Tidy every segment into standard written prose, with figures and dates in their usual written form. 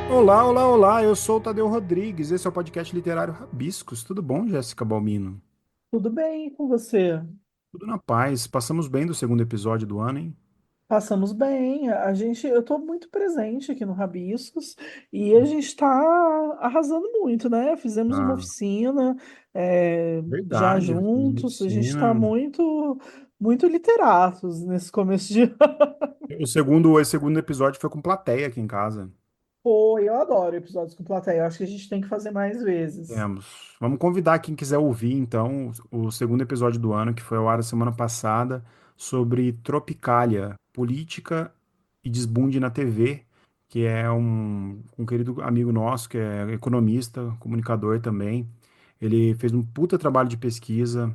Olá, olá, olá, eu sou o Tadeu Rodrigues, esse é o podcast literário Rabiscos. Tudo bom, Jéssica Balmino? Tudo bem com você? Tudo na paz. Passamos bem do segundo episódio do ano, hein? Passamos bem. Eu estou muito presente aqui no Rabiscos e a gente está arrasando muito, né? Fizemos uma Ah, oficina, já verdade, eu fiz juntos. A gente está medicina. muito literatos nesse começo de O segundo episódio foi com plateia aqui em casa. Pô, eu adoro episódios com plateia. Eu acho que a gente tem que fazer mais vezes. Temos. Vamos convidar quem quiser ouvir, então, o segundo episódio do ano, que foi ao ar a semana passada, sobre Tropicália, política e desbunde na TV, que é um querido amigo nosso, que é economista, comunicador também. Ele fez um puta trabalho de pesquisa,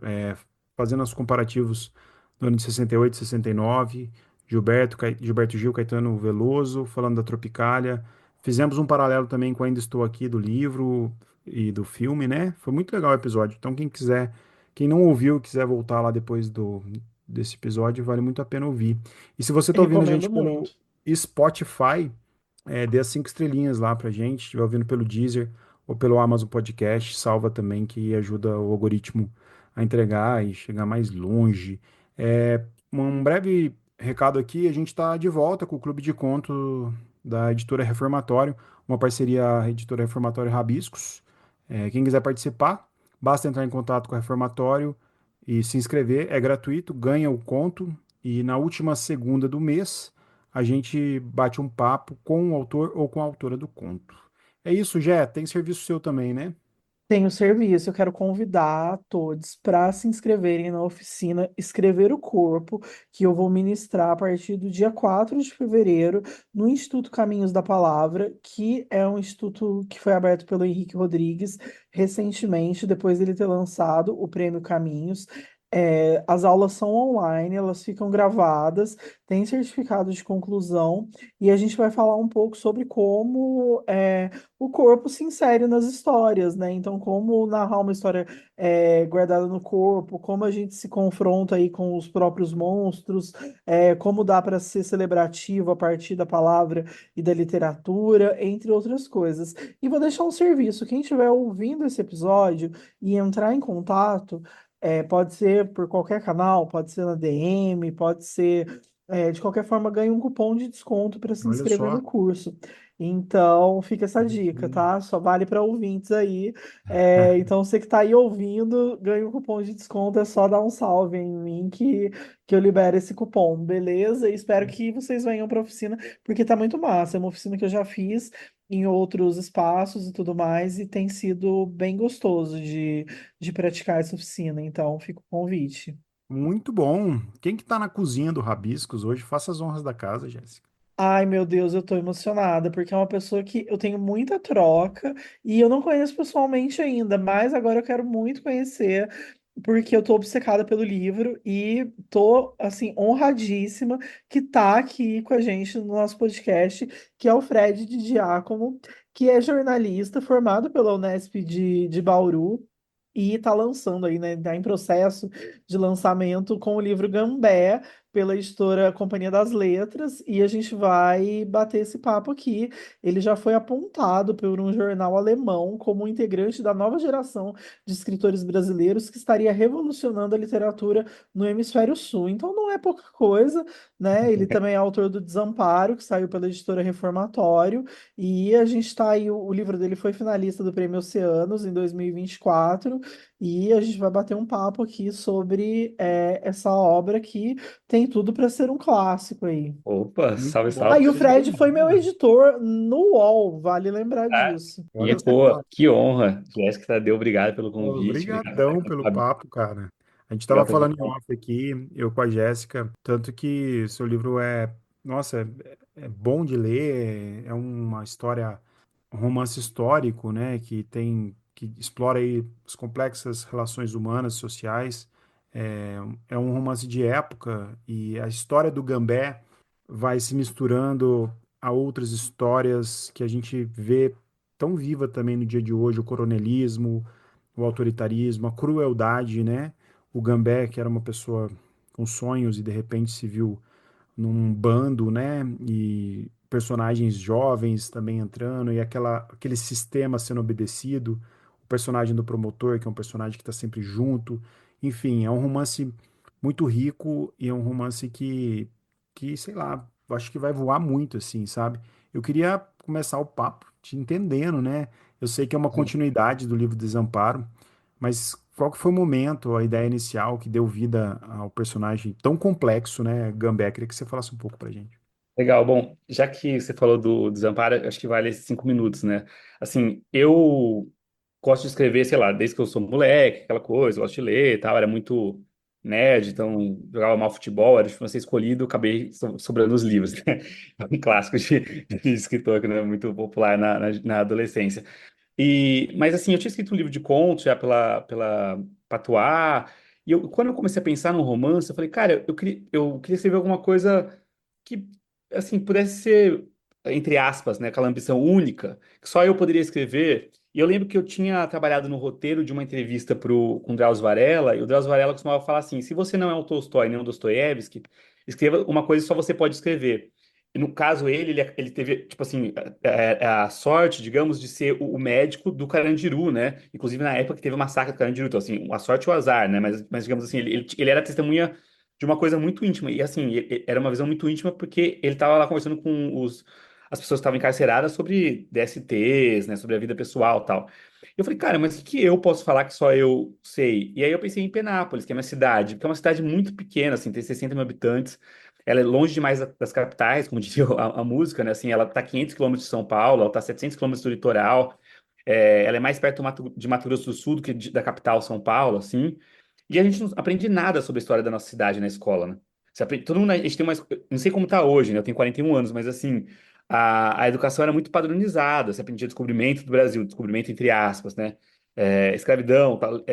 é, fazendo os comparativos do ano de 68, 69, Gilberto Gil, Caetano Veloso, falando da Tropicália. Fizemos um paralelo também com Ainda Estou Aqui, do livro e do filme, né? Foi muito legal o episódio. Então, quem quiser, quem não ouviu, quiser voltar lá depois desse episódio, vale muito a pena ouvir. E se você tá ouvindo a gente Recomendo pelo muito. Spotify, dê as 5 estrelinhas lá pra gente. Se estiver ouvindo pelo Deezer ou pelo Amazon Podcast, salva também, que ajuda o algoritmo a entregar e chegar mais longe. É, um breve recado aqui, a gente está de volta com o Clube de Conto da Editora Reformatório, uma parceria Editora Reformatório Rabiscos. Quem quiser participar, basta entrar em contato com o Reformatório e se inscrever, é gratuito, ganha o conto e na última segunda do mês a gente bate um papo com o autor ou com a autora do conto. É isso, Jé, tem serviço seu também, né? Tenho serviço, eu quero convidar todos para se inscreverem na oficina Escrever o Corpo, que eu vou ministrar a partir do dia 4 de fevereiro no Instituto Caminhos da Palavra, que é um instituto que foi aberto pelo Henrique Rodrigues recentemente, depois dele ter lançado o Prêmio Caminhos. As aulas são online, elas ficam gravadas, tem certificado de conclusão, e a gente vai falar um pouco sobre como o corpo se insere nas histórias, né? Então, como narrar uma história guardada no corpo, como a gente se confronta aí com os próprios monstros, como dá para ser celebrativo a partir da palavra e da literatura, entre outras coisas. E vou deixar um serviço: quem estiver ouvindo esse episódio e entrar em contato, pode ser por qualquer canal, pode ser na DM, pode ser. De qualquer forma, ganha um cupom de desconto para se Olha inscrever no só. curso. Então, fica essa dica, tá? Só vale para ouvintes aí. Então, você que está aí ouvindo, ganha um cupom de desconto. É só dar um salve em mim que eu libero esse cupom, beleza? E espero que vocês venham para a oficina, porque tá muito massa. É uma oficina que eu já fiz em outros espaços e tudo mais, e tem sido bem gostoso de praticar essa oficina. Então, fica o convite. Muito bom. Quem que tá na cozinha do Rabiscos hoje? Faça as honras da casa, Jéssica. Ai, meu Deus, eu tô emocionada, porque é uma pessoa que eu tenho muita troca e eu não conheço pessoalmente ainda, mas agora eu quero muito conhecer, porque eu tô obcecada pelo livro e tô, assim, honradíssima que tá aqui com a gente no nosso podcast, que é o Fred de Giacomo, que é jornalista formado pela Unesp de Bauru. E está lançando aí, né? Está em processo de lançamento com o livro Gambé, pela editora Companhia das Letras, e a gente vai bater esse papo aqui. Ele já foi apontado por um jornal alemão como um integrante da nova geração de escritores brasileiros que estaria revolucionando a literatura no Hemisfério Sul. Então não é pouca coisa, né? Ele também é autor do Desamparo, que saiu pela editora Reformatório, e a gente está aí, o livro dele foi finalista do Prêmio Oceanos em 2024, e a gente vai bater um papo aqui sobre essa obra que tem tudo para ser um clássico aí. Opa, Muito salve, bom, Ah, e salve. o seja Fred foi meu bem-vinda. editor no UOL, vale lembrar Ah, disso. e Olha pô, só. que honra. Jéssica Tadeu, obrigado pelo convite. Obrigado por Obrigadão estar pelo aqui. papo, cara. A gente estava Legal falando fazer. em off aqui, eu com a Jéssica, tanto que seu livro nossa, é bom de ler, é uma história, um romance histórico, né, que explora aí as complexas relações humanas, sociais. É, é um romance de época e a história do Gambé vai se misturando a outras histórias que a gente vê tão viva também no dia de hoje, o coronelismo, o autoritarismo, a crueldade, né? O Gambé, que era uma pessoa com sonhos e de repente se viu num bando, né? E personagens jovens também entrando e aquele sistema sendo obedecido, o personagem do promotor, que é um personagem que está sempre junto. Enfim, é um romance muito rico e é um romance que, sei lá, eu acho que vai voar muito, assim, sabe? Eu queria começar o papo te entendendo, né? Eu sei que é uma continuidade do livro Desamparo, mas qual que foi o momento, a ideia inicial que deu vida ao personagem tão complexo, né, Gambé? Queria que você falasse um pouco pra gente. Legal. Bom, já que você falou do Desamparo, acho que vale esses 5 minutos, né? Assim, eu gosto de escrever, sei lá, desde que eu sou moleque, aquela coisa, gosto de ler e tal, era muito nerd, então jogava mal futebol, era difícil ser escolhido, acabei sobrando os livros, né? É um clássico de escritor que não é muito popular na adolescência. Mas assim, eu tinha escrito um livro de contos já pela Patois, e quando eu comecei a pensar num romance, eu falei, cara, eu queria escrever alguma coisa que, assim, pudesse ser, entre aspas, né, aquela ambição única, que só eu poderia escrever. E eu lembro que eu tinha trabalhado no roteiro de uma entrevista com o Drauzio Varela, e o Drauzio Varela costumava falar assim, se você não é um Tolstói nem um Dostoiévski, escreva uma coisa que só você pode escrever. E no caso, ele teve, tipo assim, a sorte, digamos, de ser o médico do Carandiru, né? Inclusive, na época que teve o massacre do Carandiru. Então, assim, a sorte e o azar, né? Mas digamos assim, ele era testemunha de uma coisa muito íntima. E, assim, era uma visão muito íntima porque ele estava lá conversando com as pessoas que estavam encarceradas sobre DSTs, né? Sobre a vida pessoal e tal. E eu falei, cara, mas o que eu posso falar que só eu sei? E aí eu pensei em Penápolis, que é minha cidade, porque é uma cidade muito pequena, assim, tem 60 mil habitantes. Ela é longe demais das capitais, como dizia a música, né? Assim, ela está 500 quilômetros de São Paulo, ela está 700 quilômetros do litoral. Ela é mais perto de Mato Grosso do Sul do que da capital São Paulo, assim. E a gente não aprende nada sobre a história da nossa cidade na escola, né? Todo mundo, a gente tem uma, não sei como está hoje, né? Eu tenho 41 anos, mas assim, a educação era muito padronizada. Você aprendia descobrimento do Brasil, descobrimento entre aspas, né? Escravidão, tal,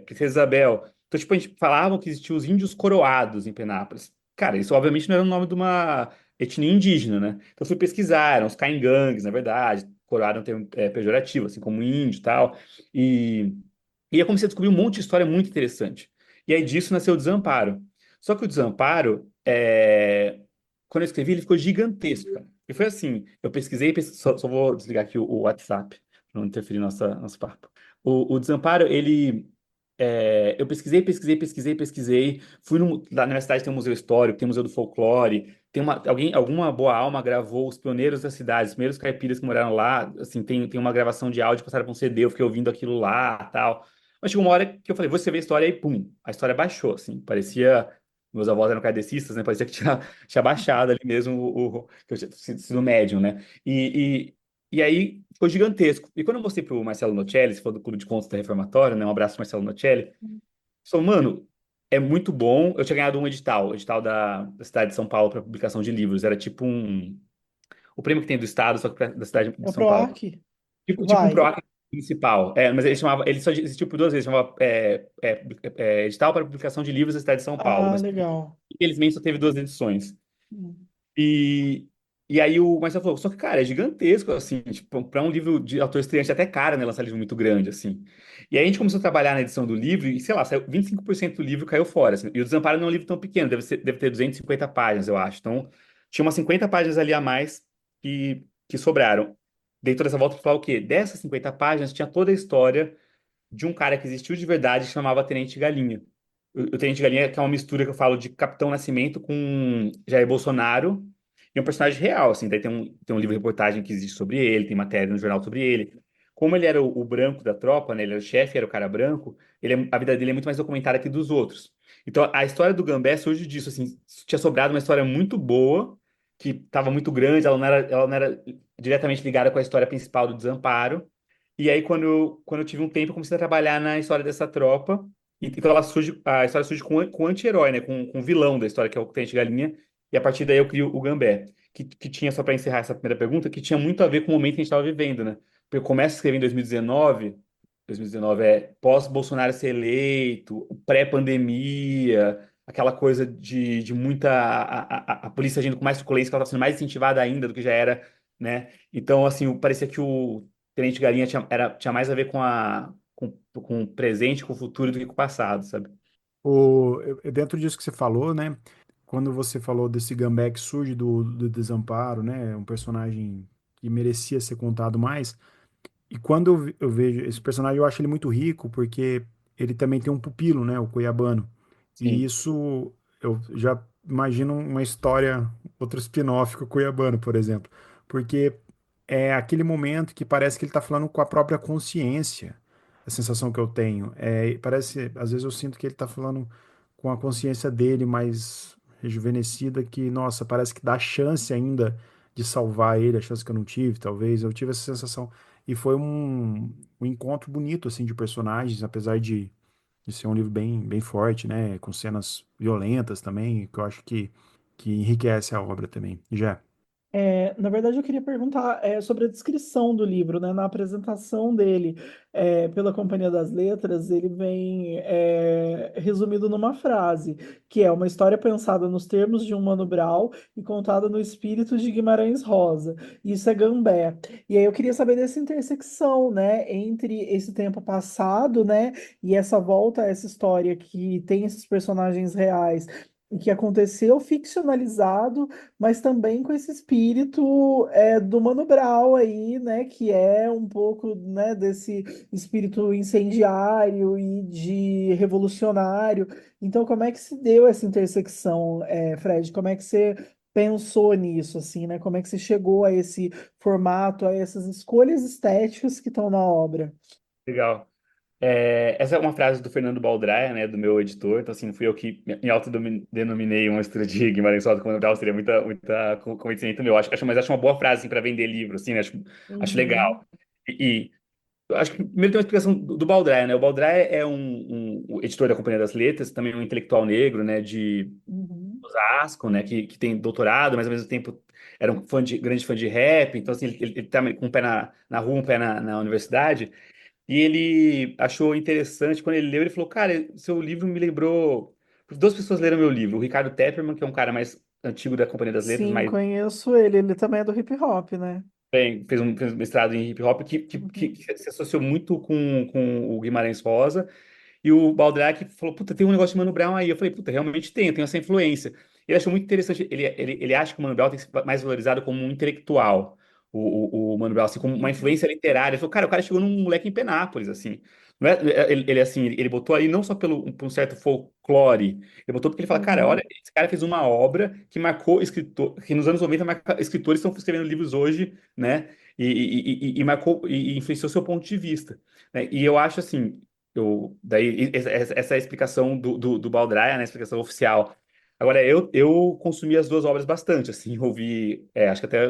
Princesa Isabel. Então, tipo, a gente falava que existiam os índios coroados em Penápolis. Cara, isso obviamente não era o nome de uma etnia indígena, né? Então eu fui pesquisar, eram os caingangues, na verdade. Coroado é um termo pejorativo, assim como índio e tal. E, e eu comecei a descobrir um monte de história muito interessante. E aí disso nasceu o Desamparo. Só que o Desamparo, quando eu escrevi, ele ficou gigantesco, cara. E foi assim, eu pesquisei, só vou desligar aqui o WhatsApp, para não interferir no nosso papo. O Desamparo, eu pesquisei, pesquisei, pesquisei, pesquisei. Lá na minha cidade tem um museu histórico, tem um museu do folclore. Alguma boa alma gravou os pioneiros da cidade, os primeiros caipiras que moraram lá. Assim, tem uma gravação de áudio passaram para um CD, eu fiquei ouvindo aquilo lá, tal. Mas chegou uma hora que eu falei, vou escrever a história e pum, a história baixou, assim. Parecia, meus avós eram kardecistas, né? Parecia que tinha baixado ali mesmo que eu tinha sido médium, né? E aí ficou gigantesco. E quando eu mostrei pro Marcelo Nocelli, se for do Clube de Contos da Reformatória, né? Um abraço, Marcelo Nocelli. Falou, mano, é muito bom. Eu tinha ganhado um edital, o edital da cidade de São Paulo para publicação de livros. Era tipo o prêmio que tem do estado, só que da cidade É de o São Paulo. PROAC? Tipo um Vai. PROAC municipal. Mas ele só existiu por 2 vezes. Chamava edital para publicação de livros da cidade de São Paulo. Ah, Mas legal. infelizmente só teve 2 edições. Hum. E, e aí o Marcelo falou, só que, cara, é gigantesco, assim, tipo, para um livro de autor estreante, é até cara, né, lançar livro muito grande, assim. E aí a gente começou a trabalhar na edição do livro e, sei lá, saiu 25% do livro caiu fora, assim. E o Desamparo não é um livro tão pequeno, deve ter 250 páginas, eu acho. Então, tinha umas 50 páginas ali a mais que sobraram. Dei toda essa volta para falar o quê? Dessas 50 páginas, tinha toda a história de um cara que existiu de verdade, que chamava Tenente Galinha. O Tenente Galinha, que é uma mistura que eu falo de Capitão Nascimento com Jair Bolsonaro, e é um personagem real, assim, daí tem um livro-reportagem que existe sobre ele, tem matéria no jornal sobre ele. Como ele era o branco da tropa, né, ele era o chefe, era o cara branco, a vida dele é muito mais documentada que dos outros. Então, a história do Gambé surge disso, assim, tinha sobrado uma história muito boa, que estava muito grande, ela não era diretamente ligada com a história principal do Desamparo, e aí, quando eu tive um tempo, eu comecei a trabalhar na história dessa tropa. Então, a história surge com o anti-herói, né? Com o vilão da história, que é o Tenente Galinha. E a partir daí eu crio o Gambé. Que tinha, só para encerrar essa primeira pergunta, que tinha muito a ver com o momento que a gente estava vivendo, né? Porque eu começo a escrever em 2019. 2019 é pós-Bolsonaro ser eleito, pré-pandemia, aquela coisa de muita. A polícia agindo com mais truculência, que ela estava sendo mais incentivada ainda do que já era, né? Então, assim, parecia que o Tenente Galinha tinha mais a ver com o presente, com o futuro do que com o passado, sabe? Dentro disso que você falou, né? quando você falou desse Gambé que surge do desamparo, né? Um personagem que merecia ser contado mais. E quando eu vejo esse personagem, eu acho ele muito rico, porque ele também tem um pupilo, né? O Cuiabano. E Sim, isso, eu já imagino uma história, outro spin-off com o Cuiabano, por exemplo. Porque é aquele momento que parece que ele está falando com a própria consciência, a sensação que eu tenho. Parece, às vezes eu sinto que ele está falando com a consciência dele mais rejuvenescida, que, nossa, parece que dá chance ainda de salvar ele, a chance que eu não tive, talvez. Eu tive essa sensação. E foi um encontro bonito, assim, de personagens, apesar de ser um livro bem forte, né? Com cenas violentas também, que eu acho que enriquece a obra também. Já. Na verdade, eu queria perguntar sobre a descrição do livro, né? Na apresentação dele pela Companhia das Letras, ele vem resumido numa frase, que é uma história pensada nos termos de um Mano Brown e contada no espírito de Guimarães Rosa. Isso é Gambé. E aí eu queria saber dessa intersecção, né? Entre esse tempo passado, né? E essa volta a essa história que tem esses personagens reais. E que aconteceu ficcionalizado, mas também com esse espírito do Mano Brown aí, né, que é um pouco, né, desse espírito incendiário e de revolucionário. Então, como é que se deu essa intersecção, Fred? Como é que você pensou nisso, assim, né? Como é que você chegou a esse formato, a essas escolhas estéticas que estão na obra? legal. Essa é uma frase do Fernando Baldraia, né, do meu editor. Então, assim, não fui eu que me autodenominei uma mistura de Guimarães Rosa com Mano Brown, seria muita coincidência meu. Mas acho uma boa frase assim, para vender livro, assim, né? Acho Uhum, legal. E eu acho que primeiro tem uma explicação do Baldraia, né? O Baldraia é um editor da Companhia das Letras, também um intelectual negro, né, de uhum, Osasco, né, que tem doutorado, mas ao mesmo tempo era um grande fã de rap. Então, assim, ele tá com um pé na rua, um pé na universidade. E ele achou interessante, quando ele leu, ele falou, cara, seu livro me lembrou... Duas pessoas leram meu livro, o Ricardo Tepperman, que é um cara mais antigo da Companhia das Letras, sim, mas conheço ele. Ele também é do hip hop, né? bem, fez um mestrado em hip hop, Uhum, que se associou muito com o Guimarães Rosa, e o Baldrack falou, puta, tem um negócio de Mano Brown aí. Eu falei, puta, realmente tem, eu tenho essa influência. Ele achou muito interessante, ele acha que o Mano Brown tem que ser mais valorizado como um intelectual, o Mano Brown, assim, como uma uhum, influência literária. Ele falou, cara, o cara chegou num moleque em Penápolis, assim. Não é, assim, ele botou aí não só por um certo folclore, ele botou porque ele fala, cara, olha, uhum, esse cara fez uma obra que marcou escritor, que nos anos 90 escritores estão escrevendo livros hoje, né? E marcou e influenciou seu ponto de vista, né? E eu acho assim, essa é a explicação do Baldraia, né, a explicação oficial. Agora, eu consumi as duas obras bastante, assim, ouvi, acho que até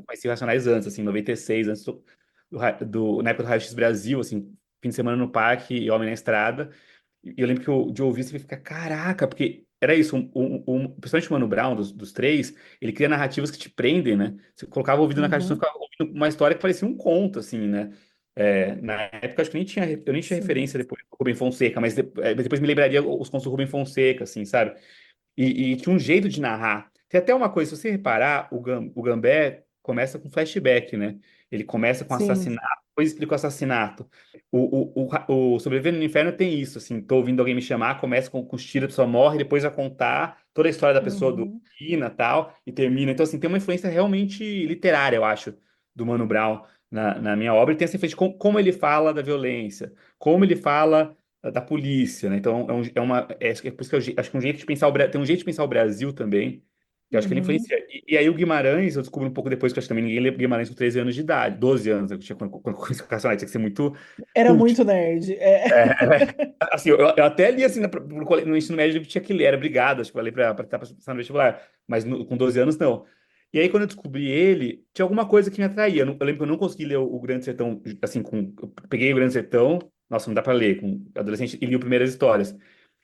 conheci Racionais antes, assim, 96, antes na época do Raio X Brasil, assim, fim de semana no parque e Homem na Estrada. E eu lembro que de ouvir você fica, caraca, porque era isso, principalmente o Mano Brown, dos três, ele cria narrativas que te prendem, né? Você colocava o ouvido na caixa de som e uhum, ficava ouvindo uma história que parecia um conto, assim, né? Na época, acho que eu nem tinha sim. referência depois do Rubem Fonseca, mas depois me lembraria os contos do Rubem Fonseca, assim, sabe? E tinha um jeito de narrar. Tem até uma coisa, se você reparar, o Gambé começa com flashback, né? Ele começa com Sim. assassinato, depois explica o assassinato. O Sobrevivendo no Inferno tem isso, assim, tô ouvindo alguém me chamar, começa com os tiros, a pessoa morre, depois vai contar toda a história da pessoa do Uhum, Ina tal, e termina. Então, assim, tem uma influência realmente literária, eu acho, do Mano Brown na minha obra, e tem essa influência de como ele fala da violência, como ele fala da polícia, né? Então, por isso que acho que um jeito de pensar tem um jeito de pensar o Brasil também, que eu acho que ele uhum. influencia. E aí o Guimarães, eu descobri um pouco depois, que eu acho que também ninguém lê Guimarães com 13 anos de idade, 12 anos, né? Quando conheci o Racionais, tinha que ser muito Era cult. muito nerd. Assim, eu até li assim no ensino médio que tinha que ler, era obrigado, acho que eu ler para estar passando no vestibular, mas com 12 anos não. E aí, quando eu descobri ele, tinha alguma coisa que me atraía. Eu lembro que eu não consegui ler o Grande Sertão, assim, eu peguei o Grande Sertão, nossa, não dá para ler, com adolescente, e li as primeiras histórias.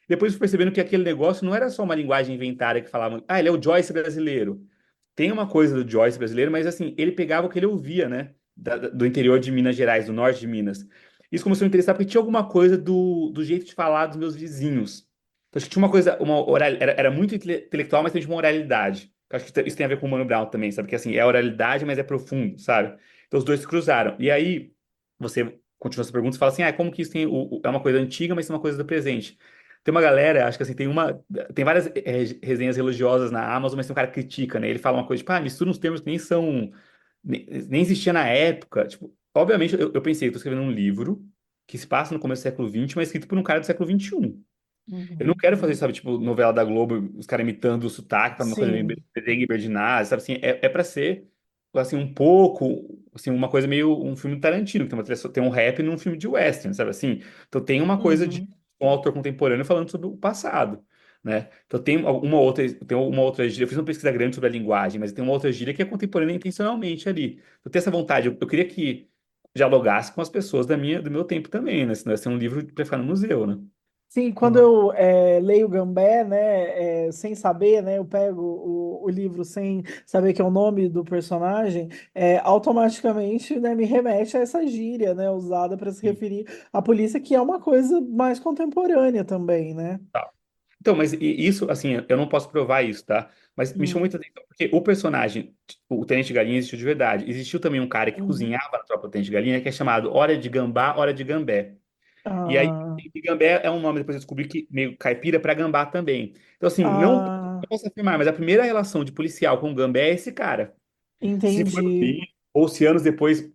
Depois fui percebendo que aquele negócio não era só uma linguagem inventária que falava, ah, ele é o Joyce brasileiro. Tem uma coisa do Joyce brasileiro, mas assim, ele pegava o que ele ouvia, né? Do interior de Minas Gerais, do norte de Minas. Isso começou a me interessar porque tinha alguma coisa do jeito de falar dos meus vizinhos. Então, acho que tinha uma coisa, era muito intelectual, mas tinha uma oralidade. Eu acho que isso tem a ver com o Mano Brown também, sabe? Que assim, é oralidade, mas é profundo, sabe? Então os dois se cruzaram. E aí, você continua essa pergunta e fala assim: como que isso é uma coisa antiga, mas é uma coisa do presente. tem uma galera, acho que assim, tem várias resenhas religiosas na Amazon, mas tem um cara que critica, né? Ele fala uma coisa, tipo, mistura uns termos que nem são, nem existia na época. Tipo, obviamente, eu pensei, eu tô escrevendo um livro que se passa no começo do século XX, mas escrito por um cara do século XXI. Eu não Uhum. quero fazer, sabe, tipo, novela da Globo, os caras imitando o sotaque, pra uma coisa meio Sim. Berengue Berdinazzi, sabe, assim, é pra ser, assim, um pouco, assim, uma coisa meio, um filme Tarantino, que tem, tem um rap num filme de western, sabe, assim, então tem uma coisa de Uhum. um autor contemporâneo falando sobre o passado, né, então tem uma outra gíria, eu fiz uma pesquisa grande sobre a linguagem, mas tem uma outra gíria que é contemporânea intencionalmente ali, eu tenho essa vontade, eu queria que dialogasse com as pessoas do meu tempo também, né, senão ia ser um livro pra ficar no museu, né. Sim, quando eu leio Gambé, né, sem saber, né, eu pego o livro sem saber que é o nome do personagem, automaticamente, né, me remete a essa gíria, né, usada para se referir à polícia, que é uma coisa mais contemporânea também, né? Tá. Então, mas isso, assim, eu não posso provar isso, tá? Mas me chamou Hum. muita atenção, porque o personagem, o Tenente Galinha existiu de verdade. Existiu também um cara que Uhum. cozinhava na tropa do Tenente Galinha, que é chamado Hora de Gambá, Hora de Gambé. E aí, Ah, e Gambé é um nome, depois eu descobri que meio caipira para gambá também. Então, assim, não ah, posso afirmar, mas a primeira relação de policial com gambé é esse cara. Se foi no entendi. fim, ou se anos depois,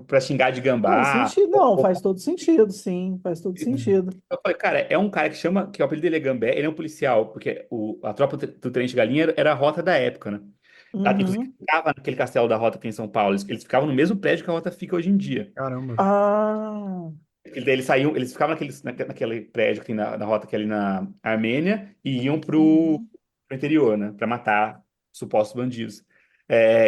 para xingar de Faz gambá. sentido, não, faz todo sentido, sim, faz todo sentido. Eu falei, cara, é um cara que chama, que o apelido dele é Gambé, ele é um policial, porque a tropa do Tenente Galinha era a rota da época, né? Inclusive, Uhum. ficava naquele castelo da rota aqui em São Paulo, eles ficavam no mesmo prédio que a rota fica hoje em dia. Caramba. Ah, Eles saíam, eles ficavam naquele prédio que tem na rota que é ali na Armênia e iam uhum. pro interior, né? Pra matar supostos bandidos.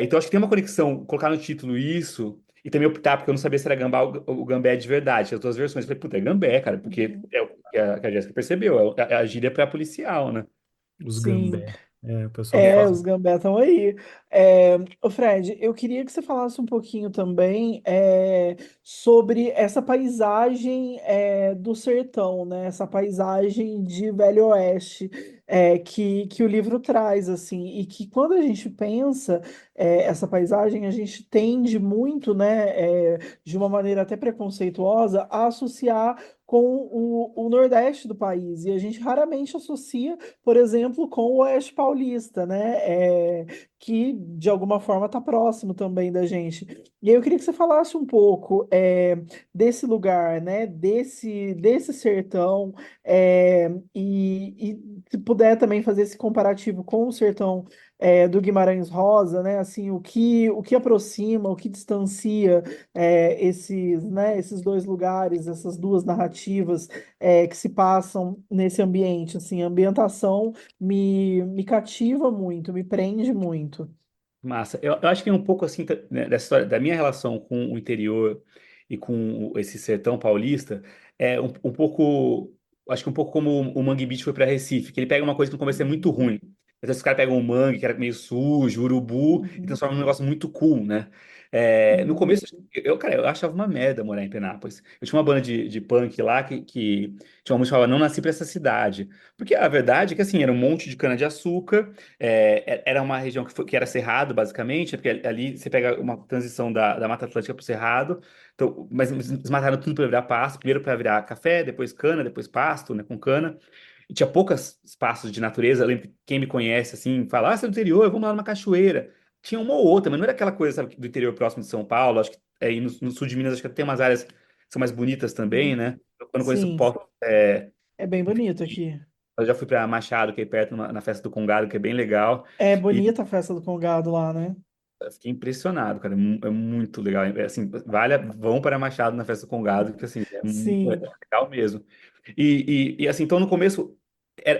Então, acho que tem uma conexão, colocar no título isso, e também optar, porque eu não sabia se era gambá ou o gambé de verdade. As duas versões, eu falei, puta, é gambé, cara, porque Uhum. é o que a Jéssica percebeu, é a gíria pra policial, né? Os Sim. gambé. É, o pessoal fala. Os gambé estão aí. Ô Fred, eu queria que você falasse um pouquinho também sobre essa paisagem do sertão, né? Essa paisagem de Velho Oeste que o livro traz, assim, e que quando a gente pensa essa paisagem, a gente tende muito, né, de uma maneira até preconceituosa, a associar com o Nordeste do país, e a gente raramente associa por exemplo, com o Oeste Paulista, né? Que de alguma forma está próximo também da gente. E aí eu queria que você falasse um pouco desse lugar, né? Desse sertão, e se puder também fazer esse comparativo com o sertão do Guimarães Rosa, né? Assim, o que aproxima, o que distancia esses dois lugares, essas duas narrativas que se passam nesse ambiente, assim, a ambientação me cativa muito, me prende muito. Massa. Eu acho que é um pouco assim, né, dessa história, da minha relação com o interior e com esse sertão paulista, é um pouco, acho que um pouco como o Mangue Beach foi para Recife, que ele pega uma coisa que no começo é muito ruim. Às vezes os caras pegam um mangue que era meio sujo, urubu, e Uhum, transforma num negócio muito cool, né? No uhum, começo, cara, eu achava uma merda morar em Penápolis. Eu tinha uma banda de punk lá que tinha uma música que falava Não Nasci Pra Essa Cidade. Porque a verdade é que, assim, era um monte de cana-de-açúcar, era uma região que era cerrado, basicamente, porque ali você pega uma transição da Mata Atlântica para o Cerrado, então, mas eles mataram tudo para virar pasto, primeiro para virar café, depois cana, depois pasto, né, com cana, e tinha poucos espaços de natureza. Eu lembro que quem me conhece, assim, fala, você é do interior, vamos lá numa cachoeira. Tinha uma ou outra, mas não era aquela coisa, sabe, do interior próximo de São Paulo, acho que aí no sul de Minas, acho que tem umas áreas que são mais bonitas também, uhum. né? Quando eu conheço Sim, Porto, é bem bonito aqui. eu já fui para Machado, que é aí perto, na festa do Congado, que é bem legal. É bonita a festa do Congado lá, né? Eu fiquei impressionado, cara. É muito legal. Assim, vão para Machado na festa do Congado, que assim, é Sim, legal mesmo. Assim, então no começo,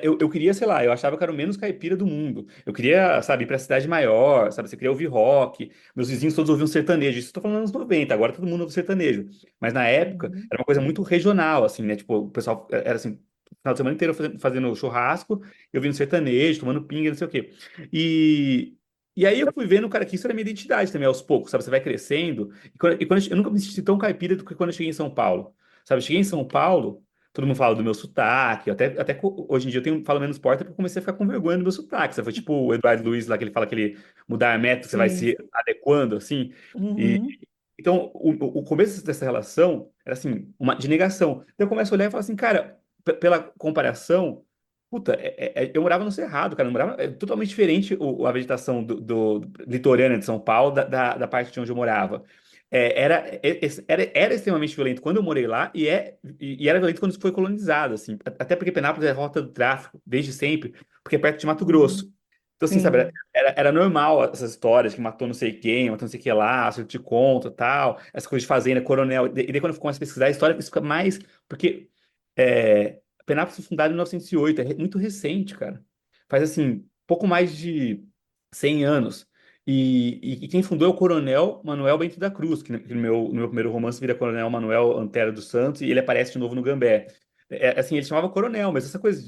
eu queria, sei lá, eu achava que era o menos caipira do mundo. Eu queria, sabe, ir pra cidade maior, sabe, você queria ouvir rock. Meus vizinhos todos ouviam sertanejo. Isso eu tô falando nos anos 90, agora todo mundo ouve sertanejo. Mas na época, uhum, era uma coisa muito regional, assim, né? Tipo, o pessoal era assim, o final de semana inteiro fazendo churrasco, eu ouvindo sertanejo, tomando pinga, não sei o quê. E. E aí eu fui vendo, cara, que isso era minha identidade também, aos poucos, sabe? Você vai crescendo. E quando eu nunca me senti tão caipira do que quando eu cheguei em São Paulo. Sabe? Eu cheguei em São Paulo, todo mundo fala do meu sotaque. Até hoje em dia falo menos porta porque eu comecei a ficar com vergonha do meu sotaque. Sabe? Foi tipo o Eduardo Luiz lá, que ele fala que ele mudar método, você vai sim, se adequando, assim. E, uhum, então, o começo dessa relação era assim, uma de negação. Então eu começo a olhar e falo assim, cara. pela comparação, puta, eu morava no Cerrado, cara, eu morava, é totalmente diferente a vegetação do litorânea de São Paulo da parte de onde eu morava. Era extremamente violento quando eu morei lá e era violento quando foi colonizado, assim. Até porque Penápolis é rota do tráfico, desde sempre, porque é perto de Mato Uhum. Grosso. Então, assim, sabe, Sim. era normal essas histórias que matou não sei quem, matou não sei o que lá, se eu te conto, tal, essa coisa de fazenda, coronel. E daí quando eu começo a pesquisar a história, isso fica mais. Porque Penápolis foi fundada em 1908, muito recente, cara. Faz, assim, pouco mais de 100 anos. E quem fundou é o Coronel Manuel Bento da Cruz, que no meu primeiro romance vira Coronel Manuel Antero dos Santos, e ele aparece de novo no Gambé. Assim, ele chamava Coronel, mas essa coisa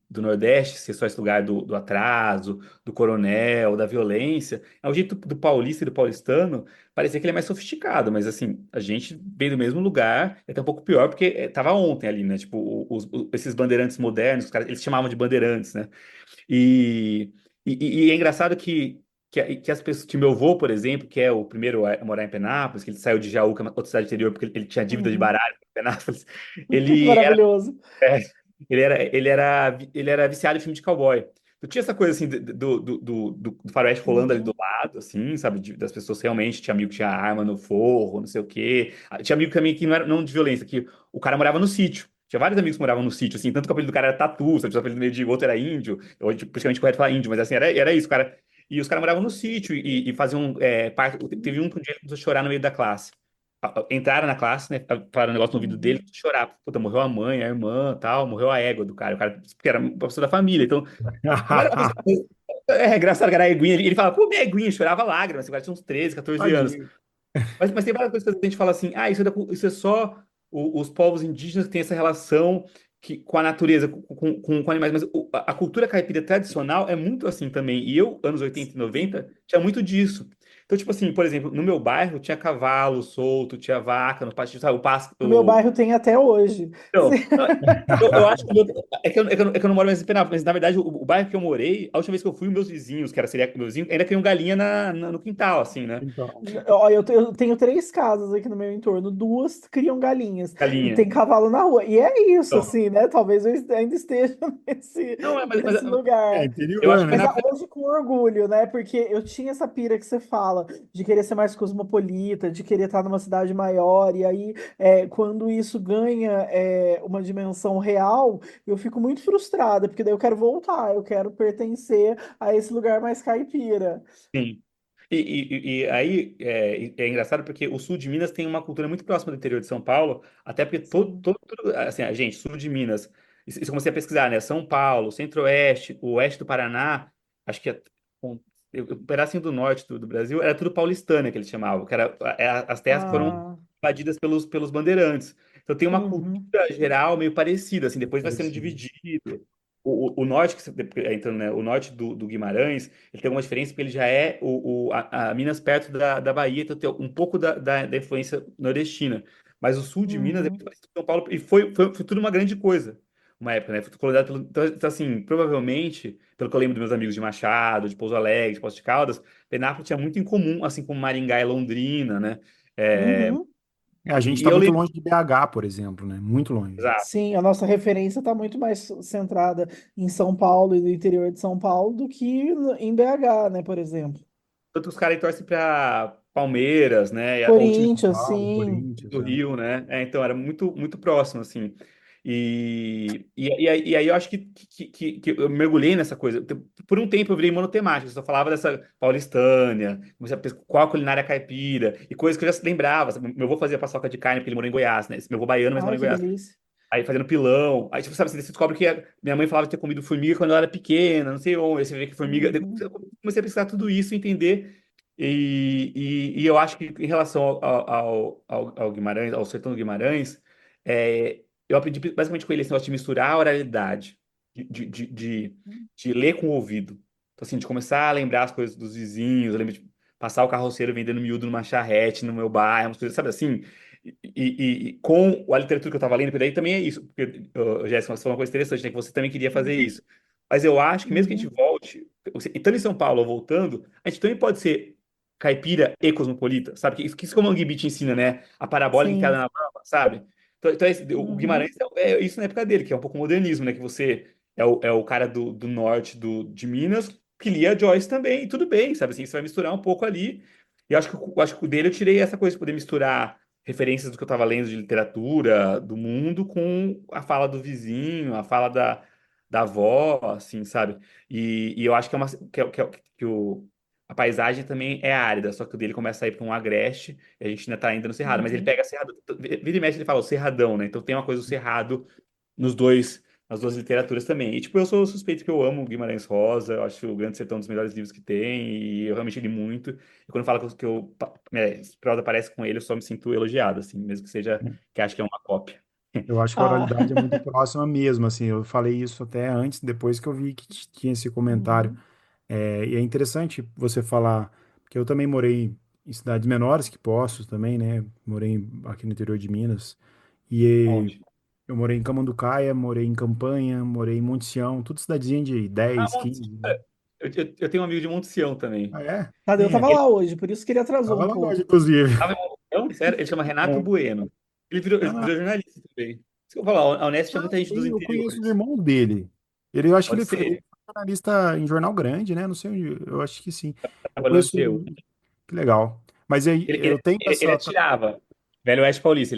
do Nordeste ser só esse lugar do atraso, do coronel, da violência, é o jeito do paulista e do paulistano parecia que ele é mais sofisticado, mas assim, a gente veio do mesmo lugar, é até um pouco pior, porque tava ontem ali, né? Tipo, esses bandeirantes modernos, os caras, eles chamavam de bandeirantes, né? E, e é engraçado que as pessoas, que meu avô, por exemplo, que é o primeiro a morar em Penápolis, que ele saiu de Jaú, que é uma outra cidade interior, porque ele tinha dívida de Uhum. baralho em Penápolis, ele era, Maravilhoso. é, ele era viciado em filme de cowboy. Tu tinha essa coisa assim do faroeste rolando ali do Uhum. lado, assim, sabe? Das pessoas realmente, tinha amigo que tinha arma no forro, não sei o quê. Tinha amigo também que não era não de violência, que o cara morava no sítio. Tinha vários amigos que moravam no sítio, assim, tanto que o apelido do cara era Tatu, sabe? O apelido meio de outro era índio, hoje praticamente correto falar índio, mas assim, era isso, cara. E os caras moravam no sítio e faziam parte. Teve um que um dia ele começou a chorar no meio da classe. Entraram na classe, né? Falaram um negócio no ouvido dele, Uhum. chorar. Puta, morreu a mãe, a irmã, tal, morreu a égua do cara. O cara, porque era uma pessoa da família. Então, não era uma pessoa. É engraçado, que era a eguinha. Ele fala, pô, minha eguinha, chorava lágrimas. Esse cara tinha uns 13, 14 anos. Tadinho. Mas tem várias coisas que a gente fala assim, isso é só os povos indígenas que têm essa relação com a natureza, com animais. Mas a cultura caipira tradicional é muito assim também. E eu, anos 80 e Sim. 90 tinha muito disso. Então, tipo assim, por exemplo, no meu bairro tinha cavalo solto, tinha vaca no pátio, sabe, o pasto. No meu bairro tem até hoje. Então, eu acho que é que eu não moro mais em Penápolis, mas na verdade o bairro que eu morei, a última vez que eu fui, meus vizinhos, que era seria meus vizinhos, ainda criam galinha no quintal, assim, né? Então, Ó, eu tenho três casas aqui no meu entorno, duas criam galinhas e Galinha. tem cavalo na rua. E é isso, Então, assim, né? Talvez eu ainda esteja nesse, não, nesse é lugar. eu acho interior, que Mas né? Penápolis. hoje com orgulho, né? Porque eu tinha essa pira que você fala, de querer ser mais cosmopolita, de querer estar numa cidade maior, e aí quando isso ganha uma dimensão real, eu fico muito frustrada, porque daí eu quero voltar, eu quero pertencer a esse lugar mais caipira. Sim. E aí é engraçado porque o sul de Minas tem uma cultura muito próxima do interior de São Paulo, até porque Sim. assim, a gente, sul de Minas, isso eu comecei a pesquisar, né? São Paulo, Centro-Oeste, o oeste do Paraná, acho que um, um pedacinho do norte do Brasil, era tudo paulistânia que eles chamavam, que era as terras que foram Ah, invadidas pelos bandeirantes. Então tem uma uhum, cultura geral meio parecida, assim, depois vai sendo Parecido. dividido. O norte, então, né, o norte do Guimarães, ele tem alguma diferença porque ele já é a Minas perto da Bahia, então tem um pouco da influência nordestina. Mas o sul de Minas é muito uhum, parecido com São Paulo e foi tudo uma grande coisa, uma época, né? Foi colonizado então, assim, provavelmente, pelo que eu lembro dos meus amigos de Machado, de Pouso Alegre, de Poços de Caldas, Penápolis tinha muito em comum, assim como Maringá e Londrina, né? É, uhum. A gente e está eu muito lembro. longe de BH, por exemplo, né? Muito longe. Sim, a nossa referência está muito mais centrada em São Paulo e no interior de São Paulo do que em BH, né, por exemplo. Tanto os caras aí torcem para Palmeiras, né? Ou o time Corinthians, Paulo, sim. Corinthians, do né? Rio, né? Então era muito, muito próximo, assim. E aí eu acho que eu mergulhei nessa coisa. Por um tempo eu virei monotemático, eu só falava dessa paulistânia, comecei a pesquisar qual a culinária caipira, e coisas que eu já se lembrava. Sabe? Meu avô fazia paçoca de carne, porque ele morou em Goiás, né? Esse meu avô baiano, mas morou Ai, em que Goiás. delícia. Aí fazendo pilão. Aí, tipo, sabe, você descobre que minha mãe falava de ter comido formiga quando ela era pequena, não sei onde. Aí você vê que formiga. Daí Uhum, eu comecei a pesquisar tudo isso, entender. E eu acho que em relação ao Guimarães, ao Sertão do Guimarães, eu aprendi basicamente com ele esse negócio de misturar a oralidade, de ler com o ouvido. Então, assim, de começar a lembrar as coisas dos vizinhos, eu lembro de passar o carroceiro vendendo miúdo numa charrete no meu bairro, umas coisas, sabe assim? E com a literatura que eu estava lendo, porque daí também é isso, porque, Jéssica, você falou uma coisa interessante, né, que você também queria fazer isso. Mas eu acho que mesmo que a gente uhum. volte, estando em São Paulo ou voltando, a gente também pode ser caipira e cosmopolita, sabe? Que isso que o Mangue Beat ensina, né? A parabólica enfiada Sim. na baba, sabe? O Uhum, Guimarães é isso na época dele, que é um pouco modernismo, né? Que você é o cara do norte de Minas que lia Joyce também, e tudo bem, sabe assim, você vai misturar um pouco ali. E eu acho que o dele eu tirei essa coisa de poder misturar referências do que eu estava lendo de literatura, do mundo, com a fala do vizinho, a fala da avó, assim, sabe? E eu acho que é uma que a paisagem também é árida, só que o dele começa a ir para um agreste, e a gente ainda tá ainda no cerrado, mas ele uhum. pega cerrado, vira e mexe ele fala o cerradão, né? Então tem uma coisa do cerrado nas duas literaturas também. E, tipo, eu sou suspeito que eu amo Guimarães Rosa, eu acho o Grande Sertão um dos melhores livros que tem, e eu realmente li muito. E quando fala prosa aparece com ele, eu só me sinto elogiado, assim, mesmo que seja, que acho que é uma cópia. Eu acho que a Ah, oralidade é muito próxima mesmo, assim, eu falei isso até antes, depois que eu vi que tinha esse comentário. uhum, E é interessante você falar, porque eu também morei em cidades menores que Poços também, né? Morei aqui no interior de Minas. E Onde? eu morei em Camanducaia, morei em Campanha, morei em Monte Sião, tudo cidadezinha de Ah, 10, Monte... 15. eu tenho um amigo de Monte Sião também. Ah, é? Tadeu Quem é? tava Ele lá hoje, por isso que ele atrasou Tava um lá hoje, pouco. inclusive. tava em Monte Sião, sério, ele chama Renato É. Bueno. Ele Ah, virou jornalista também. Isso que eu vou falar, a Unesp tinha muita gente dos sim, eu conheço os interiores. irmãos dele. Eu acho que Pode ele ser, foi jornalista em jornal grande, né? Não sei onde, eu acho que sim. Eu trabalhou no conheço seu. ele, que legal. Mas aí, Ele, eu ele, tenho ele, ele essa. atirava. Velho Oeste Paulista.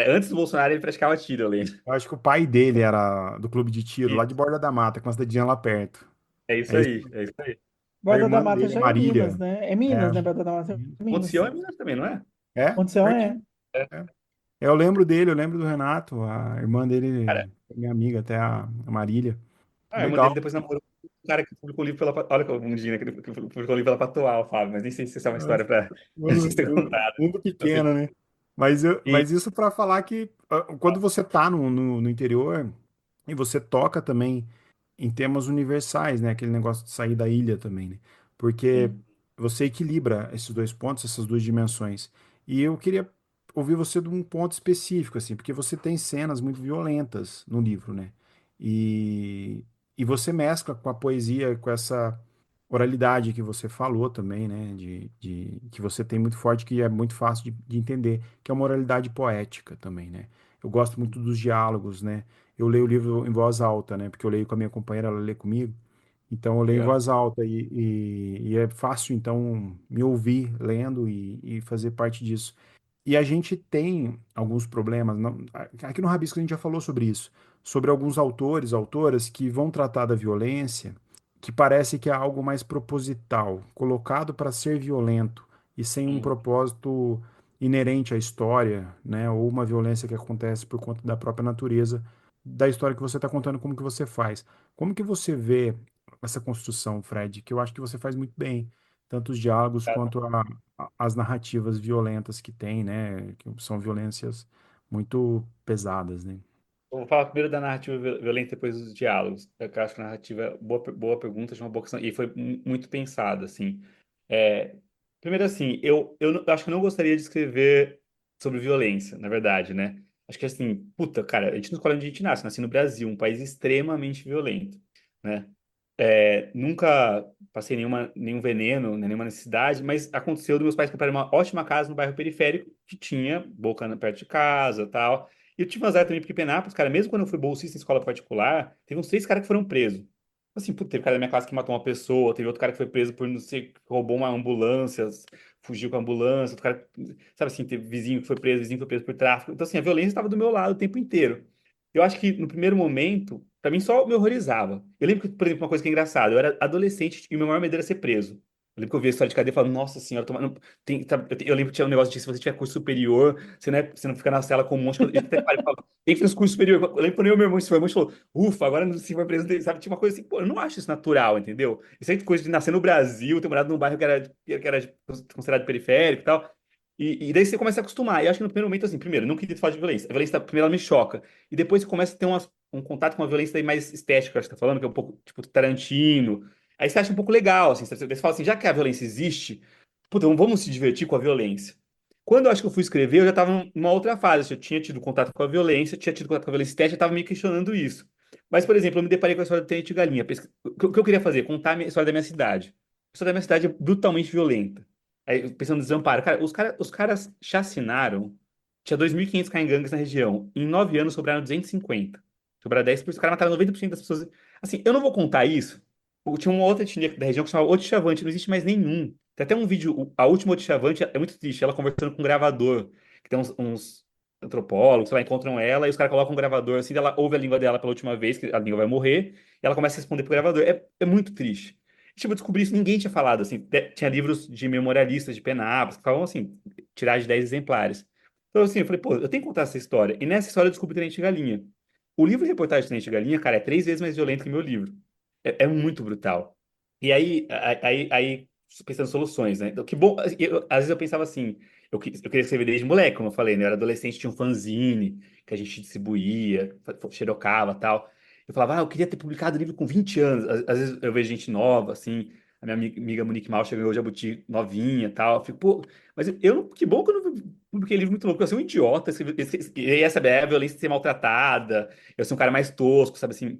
Antes do Bolsonaro, ele praticava tiro, eu lembro. Eu acho que o pai dele era do clube de tiro, lá de Isso. Borda da Mata, com uma cidadinha lá perto. É isso É isso. aí, é isso aí. A Borda da irmã Mata dele, a já é Minas, Marília. né? É É. Minas, né? Borda da Mata é Monte Sião Minas. é Minas também, não é? É, Condição é. pertinho. É. É. Eu lembro dele, eu lembro do Renato, a irmã Cara, dele, minha amiga, até a Marília. a irmã Legal. dele depois namorou com um cara que publicou o livro pela. Olha que um dia, né? Que publicou o livro pela Patual, Fábio, mas nem sei se essa é uma história pra gente ter contado. Mundo Assim, pequeno, né? e, Mas isso para falar que quando você tá no interior e você toca também em temas universais, né? Aquele negócio de sair da ilha também, né? Porque sim, você equilibra esses dois pontos, essas duas dimensões. E eu queria ouvir você de um ponto específico, assim, porque você tem cenas muito violentas no livro, né? E, e você mescla com a poesia, com essa oralidade que você falou também, né? Que você tem muito forte, que é muito fácil de entender, que é uma oralidade poética também, né? Eu gosto muito dos diálogos, né? Eu leio o livro em voz alta, né? Porque eu leio com a minha companheira, ela lê comigo. Então eu leio em legal. voz alta e é fácil, então, me ouvir lendo e fazer parte disso. E a gente tem alguns problemas. Aqui no Rabisco a gente já falou sobre isso, sobre alguns autores, autoras que vão tratar da violência, que parece que é algo mais proposital, colocado para ser violento e sem um Sim. propósito inerente à história, né? Ou uma violência que acontece por conta da própria natureza da história que você está contando, como que você faz. Como que você vê essa construção, Fred? Que eu acho que você faz muito bem, tanto os diálogos quanto as narrativas violentas que tem, né? Que são violências muito pesadas, né? Vou falar primeiro da narrativa violenta, depois dos diálogos. Eu acho que a narrativa, boa pergunta, chama boa questão, e foi muito pensada, assim. É, primeiro, assim, eu acho que eu não gostaria de escrever sobre violência, na verdade, né? Acho que, assim, puta, cara, a gente não escolhe onde a gente nasce, nasci no Brasil, um país extremamente violento, né? Nunca passei nenhum veneno, né, nenhuma necessidade, mas aconteceu dos meus pais comprarem uma ótima casa no bairro periférico, que tinha boca perto de casa, tal. E eu tive azar também, porque Penápolis, cara, mesmo quando eu fui bolsista em escola particular, teve uns 6 caras que foram presos. Assim, puta, teve cara da minha classe que matou uma pessoa, teve outro cara que foi preso por, não sei, que roubou uma ambulância, fugiu com a ambulância, outro cara, sabe assim, teve vizinho que foi preso por tráfico. Então, assim, a violência estava do meu lado o tempo inteiro. Eu acho que no primeiro momento, pra mim só me horrorizava. Eu lembro que, por exemplo, uma coisa que é engraçada, eu era adolescente e o meu maior medo era ser preso. Eu lembro que eu via a história de cadeia e falava, nossa senhora, eu lembro que tinha um negócio de se você tiver curso superior, você não fica na cela com um monte de coisa. Até pai falava, tem que fazer curso superior. Eu lembro quando eu e meu irmão se formou, a gente falou, ufa, agora não se for preso, sabe? Tinha uma coisa assim, pô, eu não acho isso natural, entendeu? Isso aí é coisa de nascer no Brasil, ter morado num bairro que era considerado periférico e tal. E daí você começa a acostumar. E eu acho que no primeiro momento, assim, primeiro, eu não queria falar de violência. A violência, primeiro, ela me choca. E depois você começa a ter um contato com uma violência daí mais estética, acho que você tá falando, que é um pouco, tipo, Tarantino. Aí você acha um pouco legal, assim. Você fala assim, já que a violência existe, puta, então vamos se divertir com a violência. Quando eu acho que eu fui escrever, eu já estava numa outra fase. Eu tinha tido contato com a violência, tinha tido contato com a violência estética, eu estava me questionando isso. Mas, por exemplo, eu me deparei com a história do Tenente Galinha. O que eu queria fazer? Contar a história da minha cidade. A história da minha cidade é brutalmente violenta. Aí, pensando no desamparo. Cara, os caras chacinaram. tinha 2.500 caingangues na região. Em 9 anos sobraram 250. Sobraram 10%. Os caras mataram 90% das pessoas. Assim, eu não vou contar isso. Tinha uma outra etnia da região que chamava Otixavante. Não existe mais nenhum. Tem até um vídeo. A última Otixavante é muito triste. Ela conversando com um gravador. Que tem uns antropólogos, sei lá, encontram ela e os caras colocam um gravador assim. Ela ouve a língua dela pela última vez, que a língua vai morrer. E ela começa a responder pro gravador. É muito triste. Tipo, eu descobri isso, ninguém tinha falado, assim, tinha livros de memorialistas de Penápolis que falavam assim, tirar de 10 exemplares. Então, assim, eu falei, pô, eu tenho que contar essa história. E nessa história eu descobri Tenente Galinha. O livro de reportagem de Tenente Galinha, cara, é 3 vezes mais violento que o meu livro. É muito brutal. E aí, pensando em soluções, né? Então, que bom. Às vezes eu pensava assim, eu queria escrever desde moleque, como eu falei, né? Eu era adolescente, tinha um fanzine que a gente distribuía, xerocava e tal. Eu falava, eu queria ter publicado o livro com 20 anos. Às vezes eu vejo gente nova, assim, a minha amiga Monique Mal chegou hoje a Jabuti novinha e tal. Eu fico, pô, mas que bom que eu não publiquei livro muito louco, porque eu sou um idiota. E essa é a violência de ser maltratada, eu sou um cara mais tosco, sabe assim.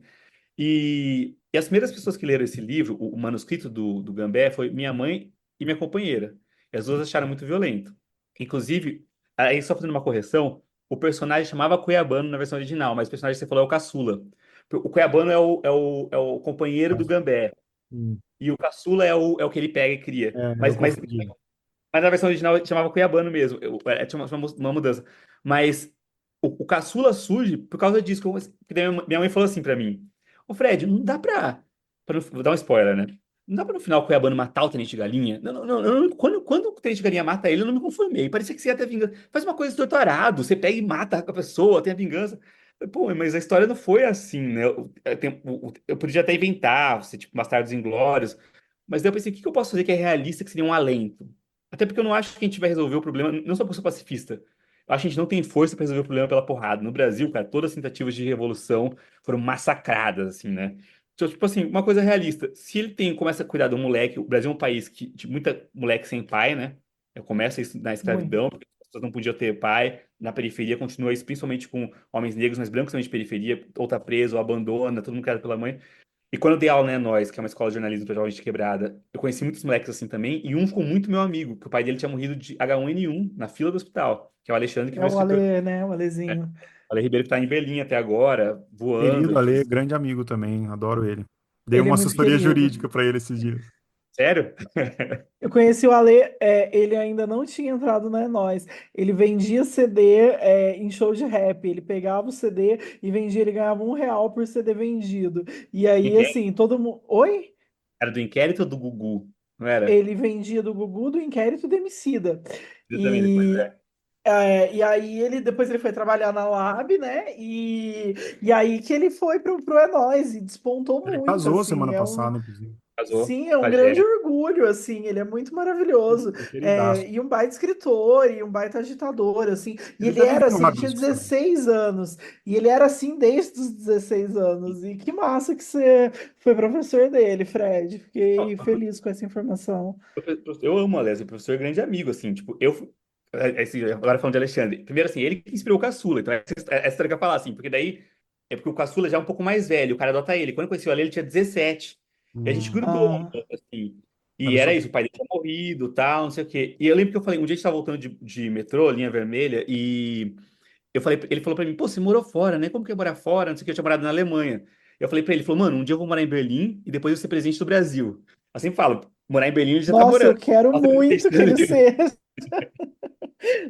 E as primeiras pessoas que leram esse livro, o manuscrito do Gambé, foi minha mãe e minha companheira. E as duas acharam muito violento. Inclusive, aí só fazendo uma correção, o personagem chamava Cuiabano na versão original, mas o personagem que você falou é o Caçula. O Cuiabano é o companheiro do Mas, Gambé. E o Caçula é o que ele pega e cria. eu Mas confundi. na versão original chamava Cuiabano mesmo. Tinha uma mudança. Mas o caçula surge por causa disso. Que daí minha mãe falou assim pra mim: Ô Fred, não dá vou dar um spoiler, né? Não dá pra no final o Cuiabano matar o Tenente Galinha? Não, não, não, quando o Tenente Galinha mata ele, eu não me conformei. Parecia que você ia ter vingança. Faz uma coisa torturado. Você pega e mata a pessoa, tem a vingança. Pô, mas a história não foi assim, né? Eu podia até inventar, você, tipo, Bastardos Inglórios. Mas daí eu pensei, o que que eu posso fazer que é realista, que seria um alento? Até porque eu não acho que a gente vai resolver o problema, não sou uma pessoa pacifista. Eu acho que a gente não tem força para resolver o problema pela porrada. No Brasil, cara, todas as tentativas de revolução foram massacradas, assim, né? Então, tipo assim, uma coisa realista. Se ele começa a cuidar do moleque, o Brasil é um país de muita moleque sem pai, né? Começa isso na Muito. escravidão, porque as pessoas não podiam ter pai. Na periferia continua isso, principalmente com homens negros, mas brancos também de periferia, ou tá preso, ou abandona, todo mundo criado pela mãe. E quando eu dei aula na Nós, que é uma escola de jornalismo para jovens de quebrada, eu conheci muitos moleques assim também, e um ficou muito meu amigo, que o pai dele tinha morrido de H1N1 na fila do hospital, que é o Alexandre, que É vai o se Ale, né? O Alezinho. Ale Ribeiro que tá em Belém até agora, voando, Querido Ale, difícil. grande amigo também, adoro ele. Dei Ele é uma muito assessoria querido. jurídica para ele esses dias. Sério? Eu conheci o Ale, ele ainda não tinha entrado na Nós. Ele vendia CD, em show de rap. Ele pegava o CD e vendia, ele ganhava R$ 1 por CD vendido. E aí, Inquérito? assim, todo mundo. Oi? Era do Inquérito ou do Gugu? Não era? Ele vendia do Gugu do Inquérito do Emicida. Exatamente, pois E, é. e aí depois ele foi trabalhar na Lab, né? E aí que ele foi pro É Nóis e despontou Ele muito, casou assim. semana passada, inclusive. Casou Sim, é com um a grande Gé. orgulho, assim, ele é muito maravilhoso. Meu queridaço. E um baita escritor, e um baita agitador, assim. E Ele ele deve era ter assim, uma ele tinha discussão. 16 anos, e ele era assim desde os 16 anos. E que massa que você foi professor dele, Fred. Fiquei feliz com essa informação. Eu amo o Alessio, o professor é grande amigo, assim, tipo, agora falando de Alexandre, primeiro assim, ele que inspirou o Caçula, então essa história que eu ia falar, assim, porque daí, é porque o Caçula já é um pouco mais velho, o cara adota ele, quando eu conheci o Ale, ele tinha 17, e a gente grudou, Ah, assim, e Olha era só. isso, o pai dele tinha morrido, tal, não sei o quê, e eu lembro que eu falei, um dia a gente tava voltando de metrô, linha vermelha, e ele falou pra mim, pô, você morou fora, né, como que é morar fora, não sei o que, eu tinha morado na Alemanha, eu falei pra ele, ele falou, mano, um dia eu vou morar em Berlim, e depois eu vou ser presidente do Brasil. Eu sempre falo, morar em Berlim ele já tá nossa, morando. eu quero Nossa, ele muito que ele seja.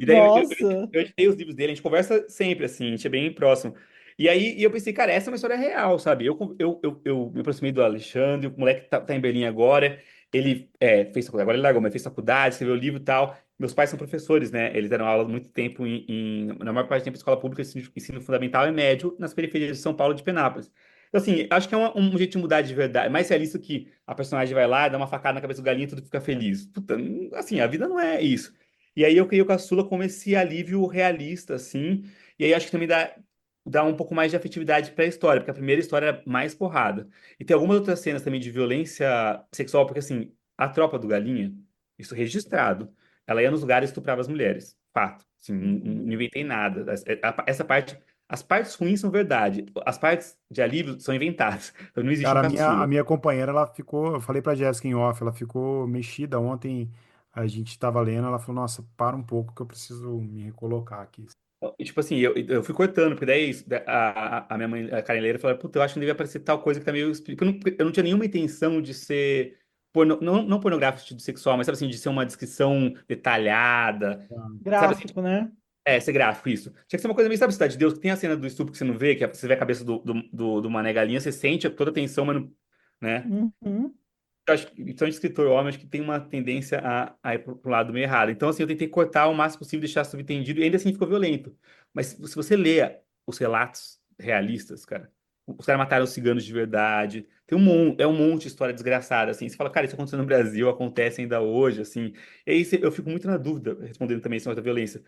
e daí Nossa. eu editei os livros dele, a gente conversa sempre, assim, a gente é bem próximo. E eu pensei, cara, essa é uma história real, sabe? Eu me aproximei do Alexandre, o moleque tá em Berlim agora, ele fez faculdade, agora ele largou, mas fez faculdade, escreveu livro e tal. Meus pais são professores, né? Eles deram aula há muito tempo na maior parte do tempo, em escola pública, ensino fundamental e médio, nas periferias de São Paulo e de Penápolis. Então, assim, acho que é um jeito de mudar de verdade. Mais realista que a personagem vai lá, dá uma facada na cabeça do galinho e tudo fica feliz. Puta, assim, a vida não é isso. E aí eu criei o Caçula como esse alívio realista, assim. E aí acho que também dá um pouco mais de afetividade para a história, porque a primeira história era mais porrada. E tem algumas outras cenas também de violência sexual, porque assim, a tropa do Galinha, isso registrado, ela ia nos lugares e estuprava as mulheres. Fato. Assim, não inventei nada. Essa parte, as partes ruins são verdade. As partes de alívio são inventadas. Então não existe um Cara, a caçula. minha companheira, ela ficou, eu falei pra Jéssica em off, ela ficou mexida ontem, a gente tava lendo, ela falou, nossa, para um pouco que eu preciso me recolocar aqui. E, tipo assim, eu fui cortando, porque daí a minha mãe, a Karen Leira, falou, puta, eu acho que não devia aparecer tal coisa que tá meio. Porque eu não tinha nenhuma intenção de ser. Não pornográfico, sentido sexual, mas sabe assim, de ser uma descrição detalhada. Sabe assim, Gráfico, né? ser gráfico, isso. Tinha que ser uma coisa meio, sabe, Cidade de Deus, que tem a cena do estupro que você não vê, que você vê a cabeça do Mané Galinha, você sente toda a tensão, mas não, né? Uhum. Eu acho que, então, de escritor homem, acho que tem uma tendência a ir pro lado meio errado. Então, assim, eu tentei cortar o máximo possível, deixar subentendido, e ainda assim ficou violento. Mas se você lê os relatos realistas, cara, os caras mataram os ciganos de verdade, é um monte de história desgraçada, assim. Você fala, cara, isso aconteceu no Brasil, acontece ainda hoje, assim. E aí eu fico muito na dúvida, respondendo também esse negócio da violência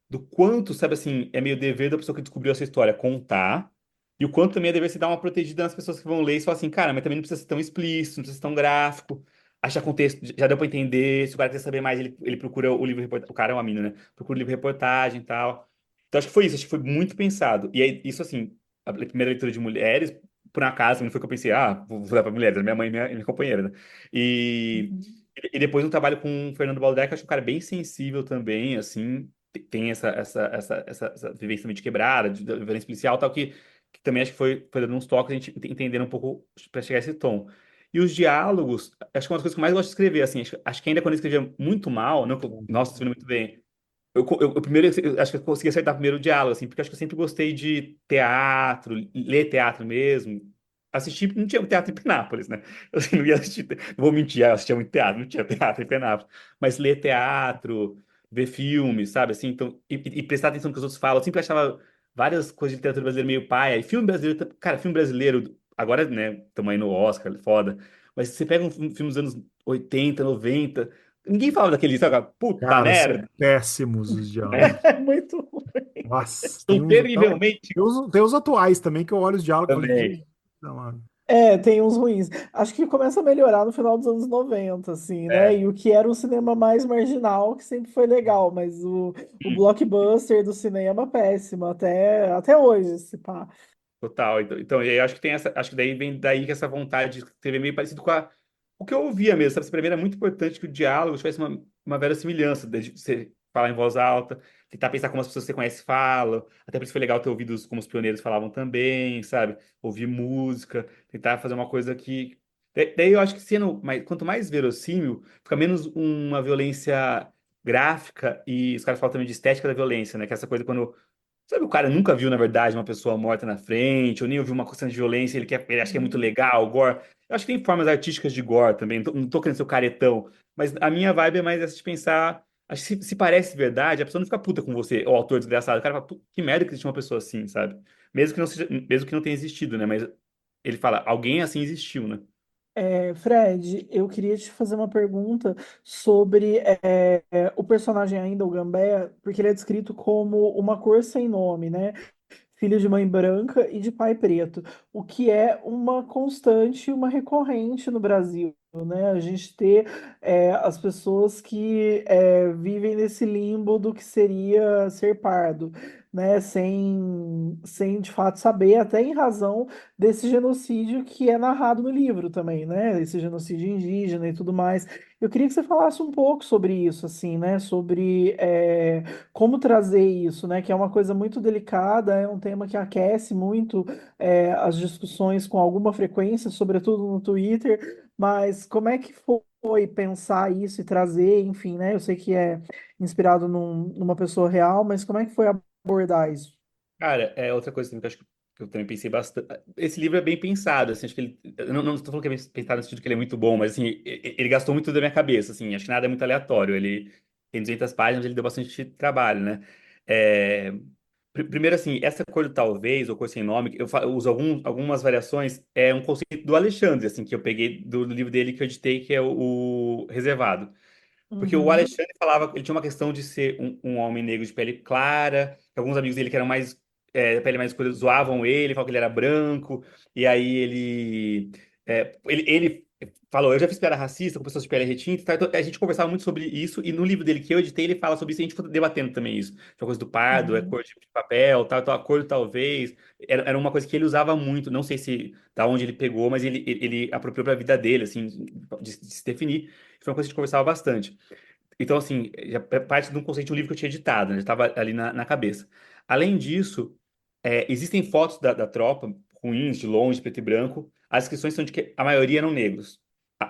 do quanto, sabe assim, é meio dever da pessoa que descobriu essa história contar, e o quanto também é dever se dar uma protegida nas pessoas que vão ler e falar assim, cara, mas também não precisa ser tão explícito, não precisa ser tão gráfico. Acha contexto, já deu pra entender. Se o cara quer saber mais, ele procura o livro reportagem. O cara é uma mina, né? Procura o livro reportagem e tal. Então acho que foi isso, acho que foi muito pensado. E aí, isso assim, a primeira leitura de mulheres, por acaso, não foi que eu pensei, vou dar pra mulheres, era minha mãe e minha companheira, né? E, Uhum. e depois no trabalho com o Fernando Baldeca, eu acho que um cara bem sensível também, assim, tem essa vivência também de quebrada, de violência policial, tal, que também acho que foi dando uns toques, a gente entendendo um pouco para chegar a esse tom. E os diálogos, acho que é uma das coisas que eu mais gosto de escrever, assim, acho que ainda quando eu escrevia muito mal, não, nossa, escrevendo muito bem, primeiro, acho que eu consegui acertar primeiro o diálogo, assim, porque acho que eu sempre gostei de teatro, ler teatro mesmo. Assistir, não tinha teatro em Penápolis, né? Eu assim, não ia assistir, não vou mentir, eu assistia muito teatro, não tinha teatro em Penápolis. Mas ler teatro, ver filmes, sabe, assim, então, e prestar atenção no que os outros falam. Eu sempre achava várias coisas de literatura brasileira meio paia. E filme brasileiro, cara, filme brasileiro, agora, né, estamos aí no Oscar, foda. Mas você pega um filme dos anos 80, 90, ninguém fala daquele, sabe? Puta Cara, são merda. péssimos os diálogos. É muito ruim. Nossa, São terrivelmente tem os atuais também, que eu olho os diálogos e falo, também. Jesus, amado. É, tem uns ruins. Acho que começa a melhorar no final dos anos 90, assim, né? É, E o que era um cinema mais marginal, que sempre foi legal, mas o blockbuster do cinema, péssimo, até hoje, se pá. total. Então, e aí eu acho que tem essa, acho que daí vem daí que essa vontade de escrever meio parecido com o que eu ouvia mesmo, sabe? Pra mim era muito importante que o diálogo tivesse uma verossimilhança, de você falar em voz alta, tentar pensar como as pessoas que você conhece falam. Até por isso foi legal ter ouvido como os pioneiros falavam também, sabe? Ouvir música, tentar fazer uma coisa que. Daí eu acho que sendo, quanto mais verossímil, fica menos uma violência gráfica e os caras falam também de estética da violência, né? Que é essa coisa quando sabe, o cara nunca viu, na verdade, uma pessoa morta na frente, ou nem ouviu uma questão de violência, ele acha que é muito Uhum. legal, gore. Eu acho que tem formas artísticas de gore também, não tô querendo ser o caretão, mas a minha vibe é mais essa de pensar, acho que se parece verdade, a pessoa não fica puta com você, o autor desgraçado, o cara fala, "Pô, que merda que existe uma pessoa assim, sabe? Mesmo que não tenha existido, né? Mas ele fala, alguém assim existiu, né? Fred, eu queria te fazer uma pergunta sobre o personagem ainda, o Gambé, porque ele é descrito como uma cor sem nome, né? Filho de mãe branca e de pai preto, o que é uma constante, uma recorrente no Brasil, né? A gente ter as pessoas que vivem nesse limbo do que seria ser pardo, né? Sem de fato saber, até em razão desse genocídio que é narrado no livro também, né? Esse genocídio indígena e tudo mais. Eu queria que você falasse um pouco sobre isso, assim, né? Sobre como trazer isso, né? Que é uma coisa muito delicada, é um tema que aquece muito as discussões com alguma frequência, sobretudo no Twitter, mas como é que foi pensar isso e trazer, enfim, né? Eu sei que é inspirado numa pessoa real, mas como é que foi abordar isso? Cara, é outra coisa também que eu acho que eu também pensei bastante. Esse livro é bem pensado, assim, acho que ele. Eu não estou falando que é bem pensado no sentido que ele é muito bom, mas assim, ele gastou muito da minha cabeça, assim, acho que nada é muito aleatório. Ele tem 200 páginas, ele deu bastante trabalho, né? É, primeiro, assim, essa cor do talvez, ou cor sem nome, eu uso algumas variações, é um conceito do Alexandre, assim, que eu peguei do livro dele que eu editei, que é o Reservado. Porque o Uhum, Alexandre falava, ele tinha uma questão de ser um homem negro de pele clara, que alguns amigos dele que eram mais, pele mais escura zoavam ele, falavam que ele era branco, e aí ele falou, eu já fiz piada racista com pessoas de pele retinta, tá? Então, a gente conversava muito sobre isso, e no livro dele que eu editei, ele fala sobre isso, e a gente foi debatendo também isso. Tinha coisa do pardo, é uhum, cor de papel, tal, então a cor do talvez, era uma coisa que ele usava muito, não sei se da onde ele pegou, mas ele apropriou para a vida dele, assim, de se definir. Foi uma coisa que a gente conversava bastante. Então, assim, já parte de um conceito de um livro que eu tinha editado, né? Já estava ali na cabeça. Além disso, existem fotos da tropa, ruins, de longe, preto e branco. As descrições são de que a maioria eram negros.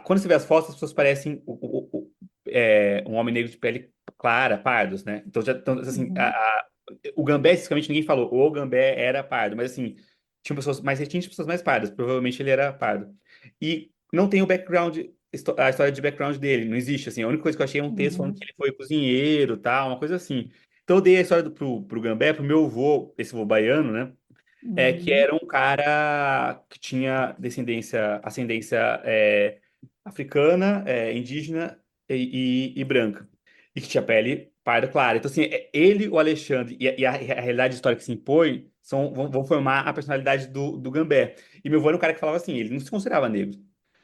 Quando você vê as fotos, as pessoas parecem um homem negro de pele clara, pardos, né? Então, assim, Uhum, o Gambé, especificamente, ninguém falou, o Gambé era pardo, mas assim, tinham pessoas mais retintas e pessoas mais pardas. Provavelmente ele era pardo. E não tem o background, a história de background dele, não existe, assim. A única coisa que eu achei é um texto falando uhum, que ele foi cozinheiro, tal, uma coisa assim. Então eu dei a história pro Gambé, pro meu avô, esse avô baiano, né? Que uhum, era um cara que tinha ascendência africana, indígena e branca. E que tinha pele parda clara. Então, assim, ele, o Alexandre e a realidade histórica que se impõe vão formar a personalidade do Gambé. E meu avô era um cara que falava assim, ele não se considerava negro.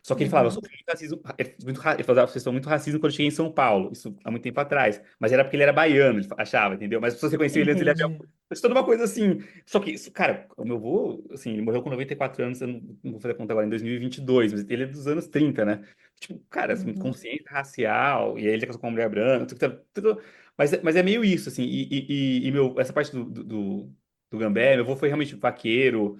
Só que ele falava, eu uhum, sofri muito racismo, ele falava, vocês são muito racismo quando eu cheguei em São Paulo, isso há muito tempo atrás. Mas era porque ele era baiano, ele achava, entendeu? Mas as pessoas reconheciam ele antes, ele era entendi. toda uma coisa assim. Só que, cara, o meu avô, assim, ele morreu com 94 anos, eu não vou fazer conta agora, em 2022, mas ele é dos anos 30, né? Tipo, cara, assim, Uhum, consciência racial, e aí ele casou com uma mulher branca, mas é meio isso, assim, essa parte do Gambé, meu avô foi realmente vaqueiro,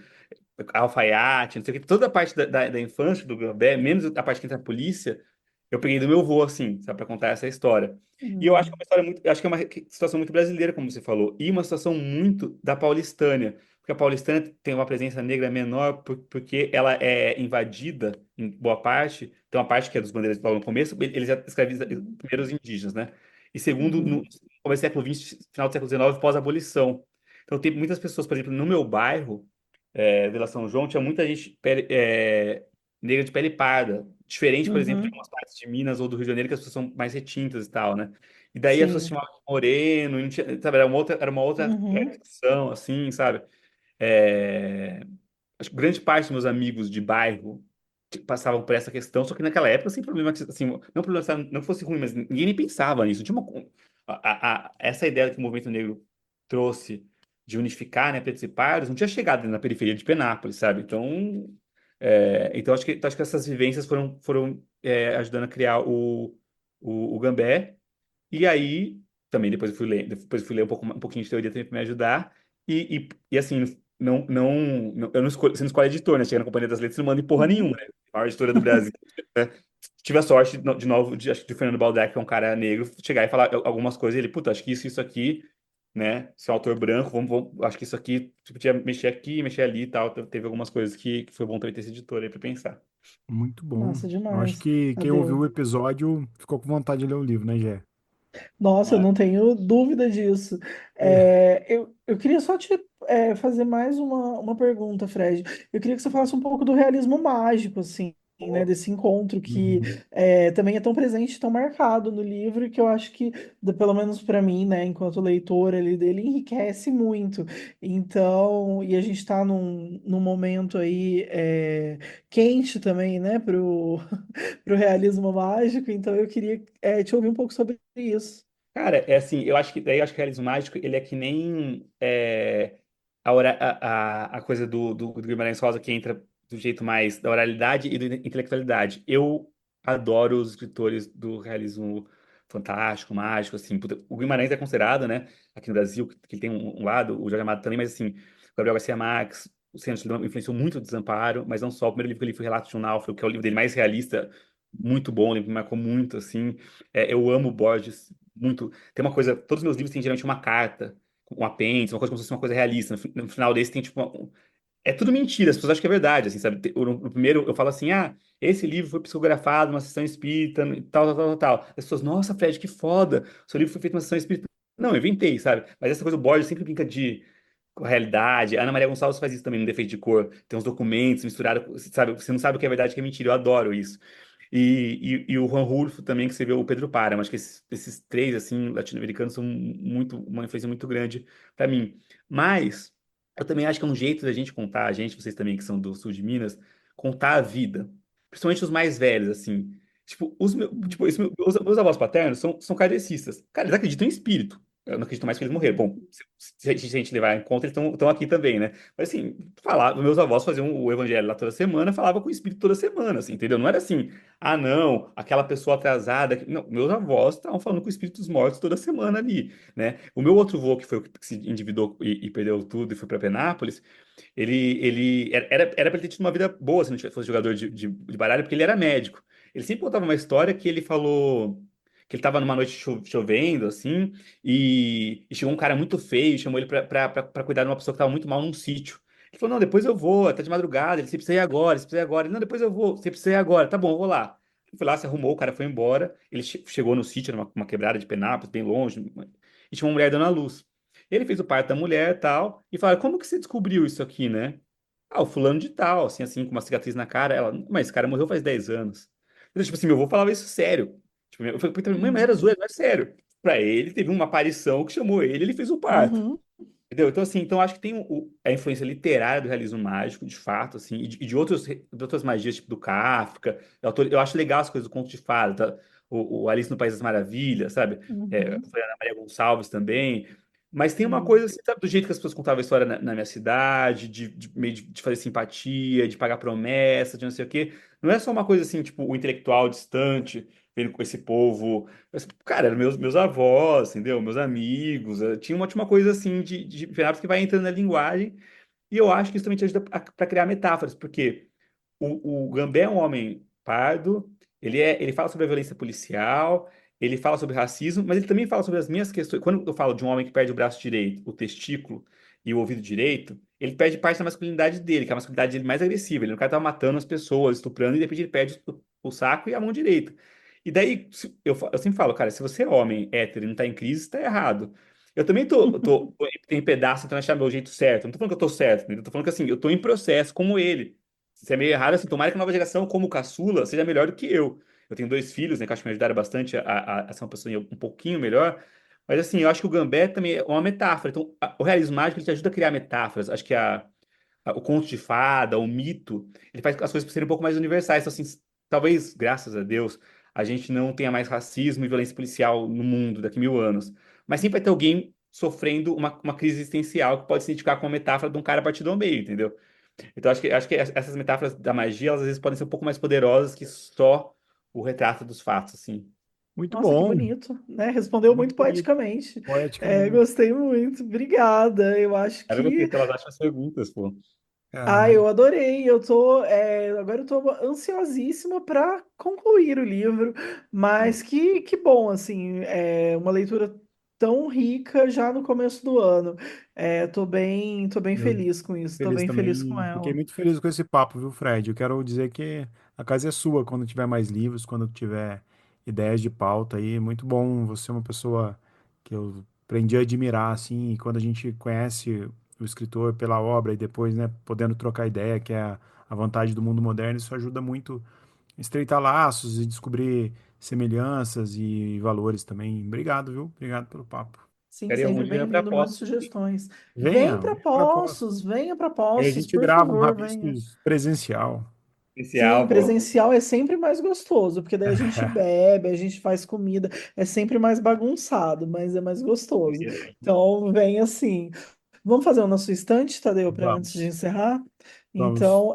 alfaiate, não sei o que, toda a parte da infância do Gambé, menos a parte que entra a polícia, eu peguei do meu avô, assim, sabe, pra contar essa história. E eu acho que é uhum, uma história muito, eu acho que é uma situação muito brasileira, como você falou, e uma situação muito da paulistânia, porque a paulistânia tem uma presença negra menor porque ela é invadida, em boa parte, tem uma parte que é dos bandeiras logo no começo, eles escravizam uhum, primeiro os indígenas, né? E segundo, no uhum, começo do século XX, final do século XIX, pós-abolição. Então tem muitas pessoas, por exemplo, no meu bairro, Vila São João, tinha muita gente negra de pele parda. Diferente, por exemplo, de uhum, algumas partes de Minas ou do Rio de Janeiro, que as pessoas são mais retintas e tal, né? E daí as pessoas sim. chamavam de moreno, e não tinha, sabe, era uma outra Uhum, discussão, assim, sabe? É, Acho que grande parte dos meus amigos de bairro passavam por essa questão, só que naquela época, sem problema, assim, não problema, não fosse ruim, mas ninguém nem pensava nisso. Tinha essa ideia que o movimento negro trouxe de unificar, né, pretos e pardos, não tinha chegado na periferia de Penápolis, sabe? Então acho que essas vivências foram ajudando a criar o Gambé. E aí, também depois eu fui ler um pouquinho de teoria também para me ajudar. E assim, eu não escolho, você não escolhe editor, né? Chega na Companhia das Letras e não manda em porra uhum. nenhuma, né? A maior editora do Brasil. Né? Tive a sorte, de novo, acho que de Fernando Baldac, que é um cara negro, chegar e falar algumas coisas, e ele, puta, acho que isso aqui, né? Se é um autor branco, acho que isso aqui, você podia mexer aqui, mexer ali e tal. Teve algumas coisas que foi bom também ter esse editor aí pra pensar. Muito bom. Nossa, Eu acho demais. que quem ouviu Adeu. o episódio ficou com vontade de ler o livro, né, Gé? Nossa, eu Ah, não tenho dúvida disso. É. Eu queria só te fazer mais uma pergunta, Fred. Eu queria que você falasse um pouco do realismo mágico, assim, né? pô. Desse encontro que Uhum. também é tão presente, tão marcado no livro, e que eu acho que, pelo menos para mim, né, enquanto leitora ali dele, enriquece muito. Então, e a gente está num momento aí quente também, né, pro realismo mágico, então eu queria te ouvir um pouco sobre isso. Cara, é assim, eu acho que o realismo mágico, ele é que nem a coisa do Guimarães Rosa, que entra do jeito mais da oralidade e da intelectualidade. Eu adoro os escritores do realismo fantástico, mágico, assim. Puta, o Guimarães é considerado, né, aqui no Brasil, que ele tem um lado, o Jorge Amado também, mas assim, o Gabriel Garcia Marques, o Senhor de Solidão influenciou muito o Desamparo, mas não só. O primeiro livro que eu li foi Relatos de um Náufrago, que é o livro dele mais realista, muito bom, o livro que me marcou muito, assim. Eu amo Borges, muito. Tem uma coisa, todos os meus livros têm geralmente uma carta, um apêndice, uma coisa como se fosse uma coisa realista. No final desse tem tipo é tudo mentira, as pessoas acham que é verdade, assim, sabe? No primeiro eu falo assim, esse livro foi psicografado numa sessão espírita, e tal, tal, tal, tal. As pessoas, nossa, Fred, que foda, seu livro foi feito numa sessão espírita. Não, eu inventei, sabe? Mas essa coisa, o Borges sempre brinca com a realidade. A Ana Maria Gonçalves faz isso também no Defeito de Cor. Tem uns documentos misturados, sabe? Você não sabe o que é verdade e o que é mentira. Eu adoro isso. E o Juan Rulfo também, que você vê o Pedro Páramo. Acho que esses três, assim, latino-americanos são uma influência muito grande para mim. Mas eu também acho que é um jeito da gente contar, vocês também que são do sul de Minas, contar a vida. Principalmente os mais velhos, assim. Tipo, os meus avós paternos são kardecistas. Cara, eles acreditam em espírito. eu não acredito mais que eles morreram. Bom, se a gente levar em conta, eles estão aqui também, né? Mas assim, meus avós faziam o evangelho lá toda semana, falava com o Espírito toda semana, assim, entendeu? Não era assim, ah, não, aquela pessoa atrasada. Não, meus avós estavam falando com o Espírito dos mortos toda semana ali, né? O meu outro vô, que foi o que se endividou e perdeu tudo e foi para Penápolis, ele era pra ele ter tido uma vida boa se não fosse jogador de baralho, porque ele era médico. Ele sempre contava uma história que ele falou que ele tava numa noite chovendo, assim, e chegou um cara muito feio, chamou ele pra cuidar de uma pessoa que tava muito mal num sítio. Ele falou, não, depois eu vou, tá de madrugada. Ele, você precisa ir agora, você precisa ir agora. Ele, não, depois eu vou, você precisa ir agora. Tá bom, eu vou lá. Ele foi lá, se arrumou, o cara foi embora. Ele chegou no sítio, numa uma quebrada de Penápolis, bem longe, e tinha uma mulher dando à luz. Ele fez o parto da mulher e tal, e falaram, como que você descobriu isso aqui, né? Ah, o fulano de tal, assim, com uma cicatriz na cara. Ela, mas esse cara morreu faz 10 anos. Eu, tipo assim, meu avô falava isso sério. Tipo, eu falei, "Puta, mãe, mas era Uhum. zoeira, não é sério." Pra ele, teve uma aparição que chamou ele fez o parto. Uhum. Entendeu? Então, assim, então acho que tem a influência literária do realismo mágico, de fato, assim, de outras magias, tipo do Kafka. Eu acho legal as coisas do conto de fada, tá? O Alice no País das Maravilhas, sabe? Uhum. Foi a Ana Maria Gonçalves também. Mas tem uma Sim. coisa, assim, sabe, do jeito que as pessoas contavam a história na minha cidade, meio de fazer simpatia, de pagar promessa, de não sei o quê. Não é só uma coisa assim, tipo, o intelectual distante, vendo com esse povo. Mas, cara, eram meus avós, entendeu? Meus amigos. Tinha uma coisa assim de Penápolis que vai entrando na linguagem. E eu acho que isso também te ajuda para criar metáforas, porque o Gambé é um homem pardo, ele fala sobre a violência policial, ele fala sobre racismo, mas ele também fala sobre as minhas questões. Quando eu falo de um homem que perde o braço direito, o testículo e o ouvido direito, ele perde parte da masculinidade dele, que é a masculinidade dele mais agressiva. Ele não quer estar matando as pessoas, estuprando, e de repente ele perde o saco e a mão direita. E daí, eu sempre falo, cara, se você é homem, hétero e não tá em crise, está errado. Eu também tô em pedaço tentando achar meu jeito certo. Eu não tô falando que eu tô certo, né? Eu tô falando que assim, eu tô em processo como ele. Se é meio errado, assim, tomara que a nova geração, como caçula, seja melhor do que eu. Eu tenho dois filhos, né, que eu acho que me ajudaram bastante a ser uma pessoa um pouquinho melhor. Mas, assim, eu acho que o Gambé também é uma metáfora. Então, o realismo mágico, ele te ajuda a criar metáforas. Acho que o conto de fada, o mito, ele faz as coisas serem um pouco mais universais. Então, assim, talvez, graças a Deus, a gente não tenha mais racismo e violência policial no mundo daqui a 1000 anos. Mas sempre vai ter alguém sofrendo uma crise existencial que pode se identificar com uma metáfora de um cara partido ao meio, entendeu? Então, acho que essas metáforas da magia, elas às vezes podem ser um pouco mais poderosas que só o retrato dos fatos, assim. Muito Nossa, que bom, bonito, né? Respondeu muito muito bonito, poeticamente. É, poeticamente. gostei muito. Obrigada. Eu acho Quero ver o que que elas acham as perguntas, pô. ah, Ah, eu adorei. Agora eu tô ansiosíssima para concluir o livro, mas que bom, assim, uma leitura tão rica já no começo do ano. Tô bem eu feliz com isso, tô feliz bem feliz com também. Fiquei ela. muito feliz com esse papo, viu, Fred? Eu quero dizer que a casa é sua quando tiver mais livros, quando tiver ideias de pauta aí. Muito bom. Você é uma pessoa que eu aprendi a admirar, assim, e quando a gente conhece o escritor pela obra e depois, né, podendo trocar ideia, que é a vantagem do mundo moderno, isso ajuda muito a estreitar laços e descobrir semelhanças e valores também. Obrigado, viu? Obrigado pelo papo. Sim, Queria um sempre dia para bem-vindo, mande posse. sugestões. Venha para posse. Venha para Aí a Poços, gente por grava um favor, venha. Rabiscos presencial. Sim, Especial, pô. presencial é sempre mais gostoso, porque daí a gente bebe, a gente faz comida, é sempre mais bagunçado, mas é mais gostoso. Então, vem assim. Vamos fazer o nosso instante, Tadeu, para antes de Vamos, encerrar? vamos. Então,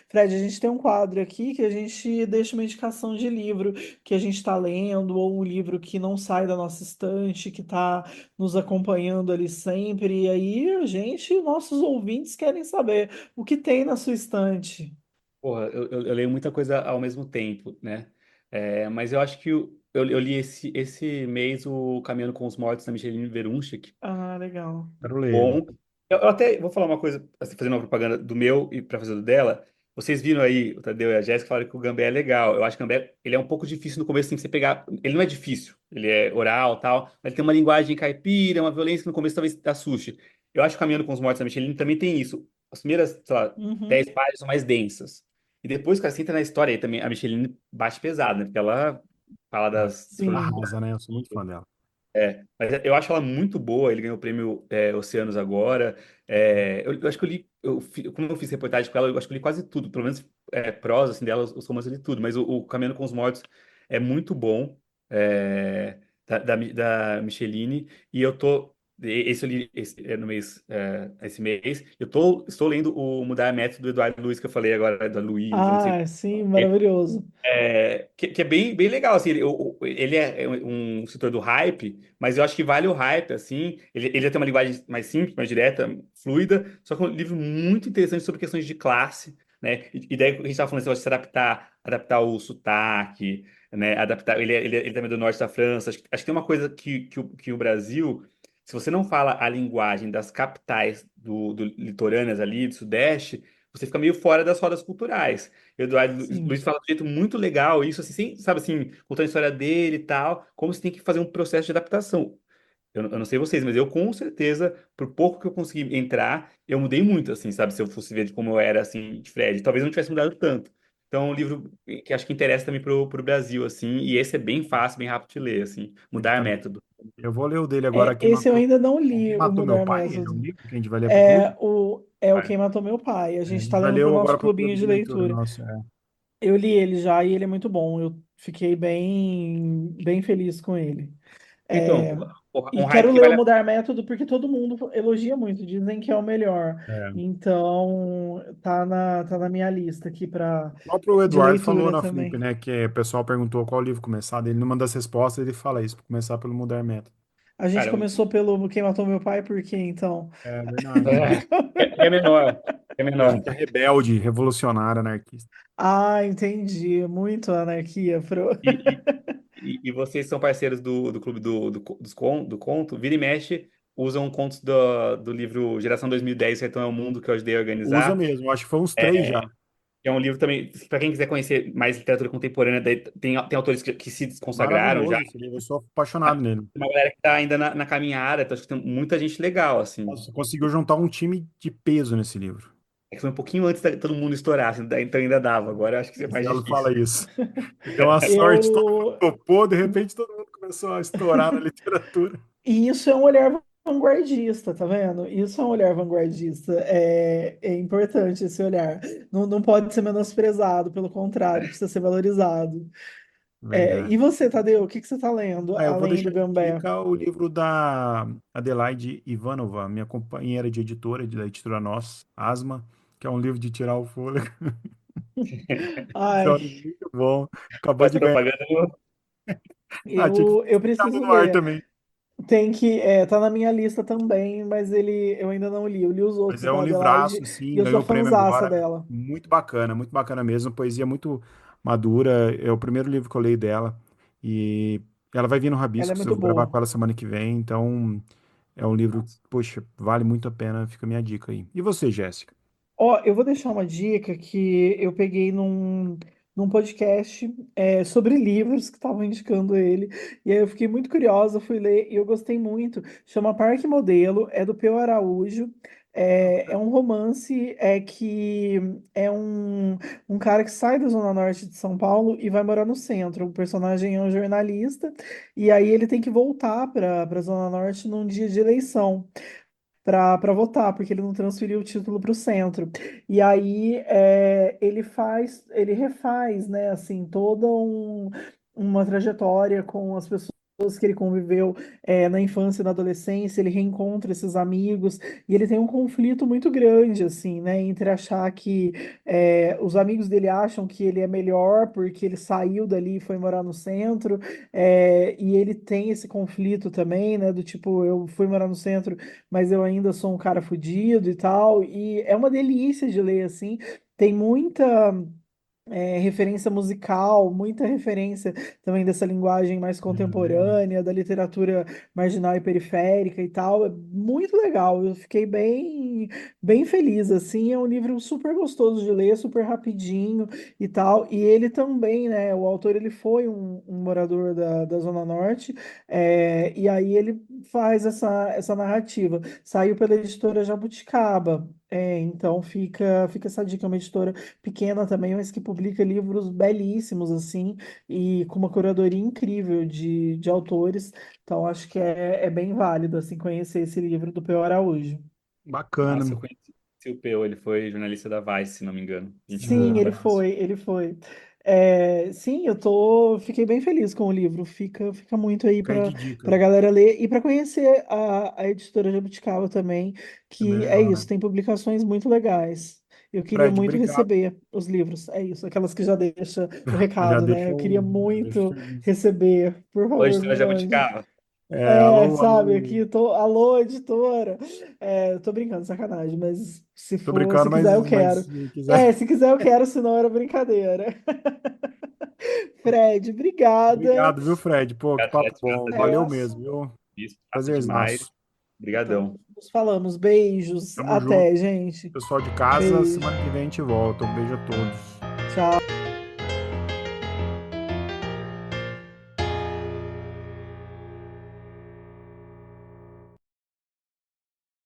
Fred, a gente tem um quadro aqui que a gente deixa uma indicação de livro que a gente está lendo, ou um livro que não sai da nossa estante, que está nos acompanhando ali sempre. E aí, nossos ouvintes querem saber o que tem na sua estante. Porra, eu leio muita coisa ao mesmo tempo, né? Mas eu acho que eu li esse mês o Caminhando com os Mortos, da Micheline Verunchik. Ah, legal. Quero ler. Bom. Eu até vou falar uma coisa, assim, fazendo uma propaganda do meu e para fazer do dela. Vocês viram aí, o Tadeu e a Jéssica falaram que o Gambé é legal. Eu acho que o Gambé, ele é um pouco difícil no começo, tem que você pegar. Ele não é difícil, ele é oral tal, mas ele tem uma linguagem caipira, uma violência que no começo talvez assuste. Eu acho que Caminhando com os Mortos da Micheline também tem isso. As primeiras, sei lá, Uhum. 10 páginas são mais densas. E depois, cara, você entra na história aí também, a Micheline bate pesado, né? Porque ela fala Ah, das Sim. arrasa, né? Eu sou muito fã dela. mas eu acho ela muito boa. Ele ganhou o prêmio Oceanos agora. Eu acho que eu li, como eu fiz reportagem com ela, eu acho que eu li quase tudo, pelo menos prosa assim, dela, os romances eu li tudo. Mas o Caminhando com os Mortos é muito bom. É, da Micheline, e eu tô. Esse eu li no mês, esse mês. Estou lendo o Mudar a Método do Eduardo Luiz, que eu falei agora, da Luiz, eu não sei. Ah, sim, maravilhoso. Que é bem legal, assim, ele é um escritor do hype, mas eu acho que vale o hype, assim, ele tem uma linguagem mais simples, mais direta, fluida, só que é um livro muito interessante sobre questões de classe, né, e daí a gente estava falando assim, de se adaptar o sotaque, né, ele também é do norte da França, acho que tem uma coisa que o Brasil, se você não fala a linguagem das capitais do litorâneas ali, do Sudeste, você fica meio fora das rodas culturais. O Eduardo Sim, Luiz fala de um jeito muito legal, isso assim, sabe assim, contando a história dele e tal, como você tem que fazer um processo de adaptação. Eu não sei vocês, mas eu com certeza, por pouco que eu consegui entrar, eu mudei muito, assim, sabe? Se eu fosse ver de como eu era, assim, de Fred, talvez não tivesse mudado tanto. Então, é um livro que acho que interessa também pro Brasil, assim, e esse é bem fácil, bem rápido de ler, assim, Mudar Então, Método. eu vou ler o dele agora, esse eu ainda não Quem li, o Matou Meu Mudar Pai, ele é um Método. livro que a gente vai ler pro É clube. o Quem Matou Meu Pai. A É, a gente tá gente vai lendo ler pro nosso agora pro clube clubinho de de leitura, leitura. nossa. Eu li ele já e ele é muito bom. Eu fiquei bem feliz com ele. Então, É, um e hype quero que ler o vale a Mudar Método porque todo mundo elogia muito, dizem que é o melhor. É. Então, tá na minha lista aqui O próprio de Eduardo falou leitura na Flip, também. né, que o pessoal perguntou qual livro começar, ele numa das respostas ele fala isso, começar pelo Mudar Método. A gente cara, começou pelo Quem Matou Meu Pai, por quê, então? É verdade. é menor, é A menor. gente é rebelde, revolucionário, anarquista. Ah, entendi. Muito anarquia, pro. E, e vocês são parceiros do clube do conto, vira e mexe, usam contos do livro Geração 2010, Sertão é o Mundo, que eu ajudei a Usa organizar. mesmo, acho que foi uns três É, já. é um livro também, para quem quiser conhecer mais literatura contemporânea, daí tem autores que se consagraram já. Maravilhoso esse livro, eu sou apaixonado nele. Tem uma galera que está ainda na caminhada, então acho que tem muita gente legal, assim. Nossa, conseguiu juntar um time de peso nesse livro. É que foi um pouquinho antes de todo mundo estourar, assim, então ainda dava. Agora eu acho que é O mais Zelo fala difícil. isso. Ele deu uma sorte, todo mundo Eu. topou, de repente todo mundo começou a estourar na literatura. E isso é um olhar vanguardista, tá vendo? Isso é um olhar vanguardista. É importante esse olhar. Não pode ser menosprezado, pelo contrário, precisa ser valorizado. E Verdade. você, Tadeu, o que que você tá lendo, Ah, eu vou além deixar do de Gambé? dica o livro da Adelaide Ivanova, minha companheira de editora, da editora Nós, Asma, que é um livro de tirar o fôlego. Esse é um Ai, livro muito bom. Acabou Faz de ganhar. propaganda. Ah, tinha que eu ficar preciso no ar ler. também. Tá na minha lista também, mas eu ainda não li. Eu li os Mas outros é um da livraço, Adelaide e sim, eu sou ganhou o prêmio fãzaça agora. dela. Muito bacana mesmo. Poesia muito madura. É o primeiro livro que eu leio dela. E ela vai vir no Ela é Rabiscos, eu muito vou gravar boa. com ela semana que vem. Então, é um livro, poxa, vale muito a pena. Fica a minha dica aí. E você, Jéssica? Ó, eu vou deixar uma dica que eu peguei num podcast sobre livros que estavam indicando ele. E aí eu fiquei muito curiosa, fui ler e eu gostei muito. Chama Parque Modelo, é do Peu Araújo. É um romance que é um cara que sai da Zona Norte de São Paulo e vai morar no centro. O personagem é um jornalista, e aí ele tem que voltar para a Zona Norte num dia de eleição para votar, porque ele não transferiu o título para o centro. E aí ele refaz, né, assim, uma trajetória com as pessoas que ele conviveu na infância e na adolescência, ele reencontra esses amigos, e ele tem um conflito muito grande, assim, né, entre achar que os amigos dele acham que ele é melhor porque ele saiu dali e foi morar no centro, e ele tem esse conflito também, né, do tipo, eu fui morar no centro mas eu ainda sou um cara fudido e tal. E é uma delícia de ler, assim. Tem muita referência musical, muita referência também dessa linguagem mais Legal. contemporânea, da literatura marginal e periférica e tal. É muito legal. Eu fiquei bem feliz, assim. É um livro super gostoso de ler, super rapidinho e tal. E ele também, né? O autor, ele foi um morador da Zona Norte, e aí ele faz essa narrativa. Saiu pela editora Jabuticaba. Então fica essa dica, é uma editora pequena também, mas que publica livros belíssimos, assim, e com uma curadoria incrível de autores. Então, acho que é bem válido, assim, conhecer esse livro do Peu Araújo. Bacana. Nossa, eu conheci o Peu, ele foi jornalista da Vice, se não me engano. Gente boa, Sim, ele rapaz. foi, ele foi. Sim, fiquei bem feliz com o livro. Fica muito aí Fica aí para de dica. para galera ler e para conhecer a editora Jabuticaba também, Também que é é legal, isso, né? tem publicações muito legais. Eu queria Fred, muito obrigado. receber os livros, é isso, aquelas que já deixa o Já recado, né? Eu queria deixa o muito serviço. receber, por Hoje favor, editora me mande. Jabuticaba. Alô, Sabe, alô. aqui, alô, editora. Eu tô brincando, sacanagem, mas Tô brincando, se quiser, eu mas quero. se quiser. Se quiser, eu quero, senão era brincadeira. Fred, obrigada. Obrigado, viu, Fred? Pô, que Obrigado, Fred. papo bom. Valeu É, mesmo, viu? Isso, massa demais. Prazerzaço. então, Obrigadão. nos falamos. Beijos. Tamo junto. Até, gente. Pessoal de casa, Beijo. semana que vem a gente volta. Um beijo a todos. Tchau.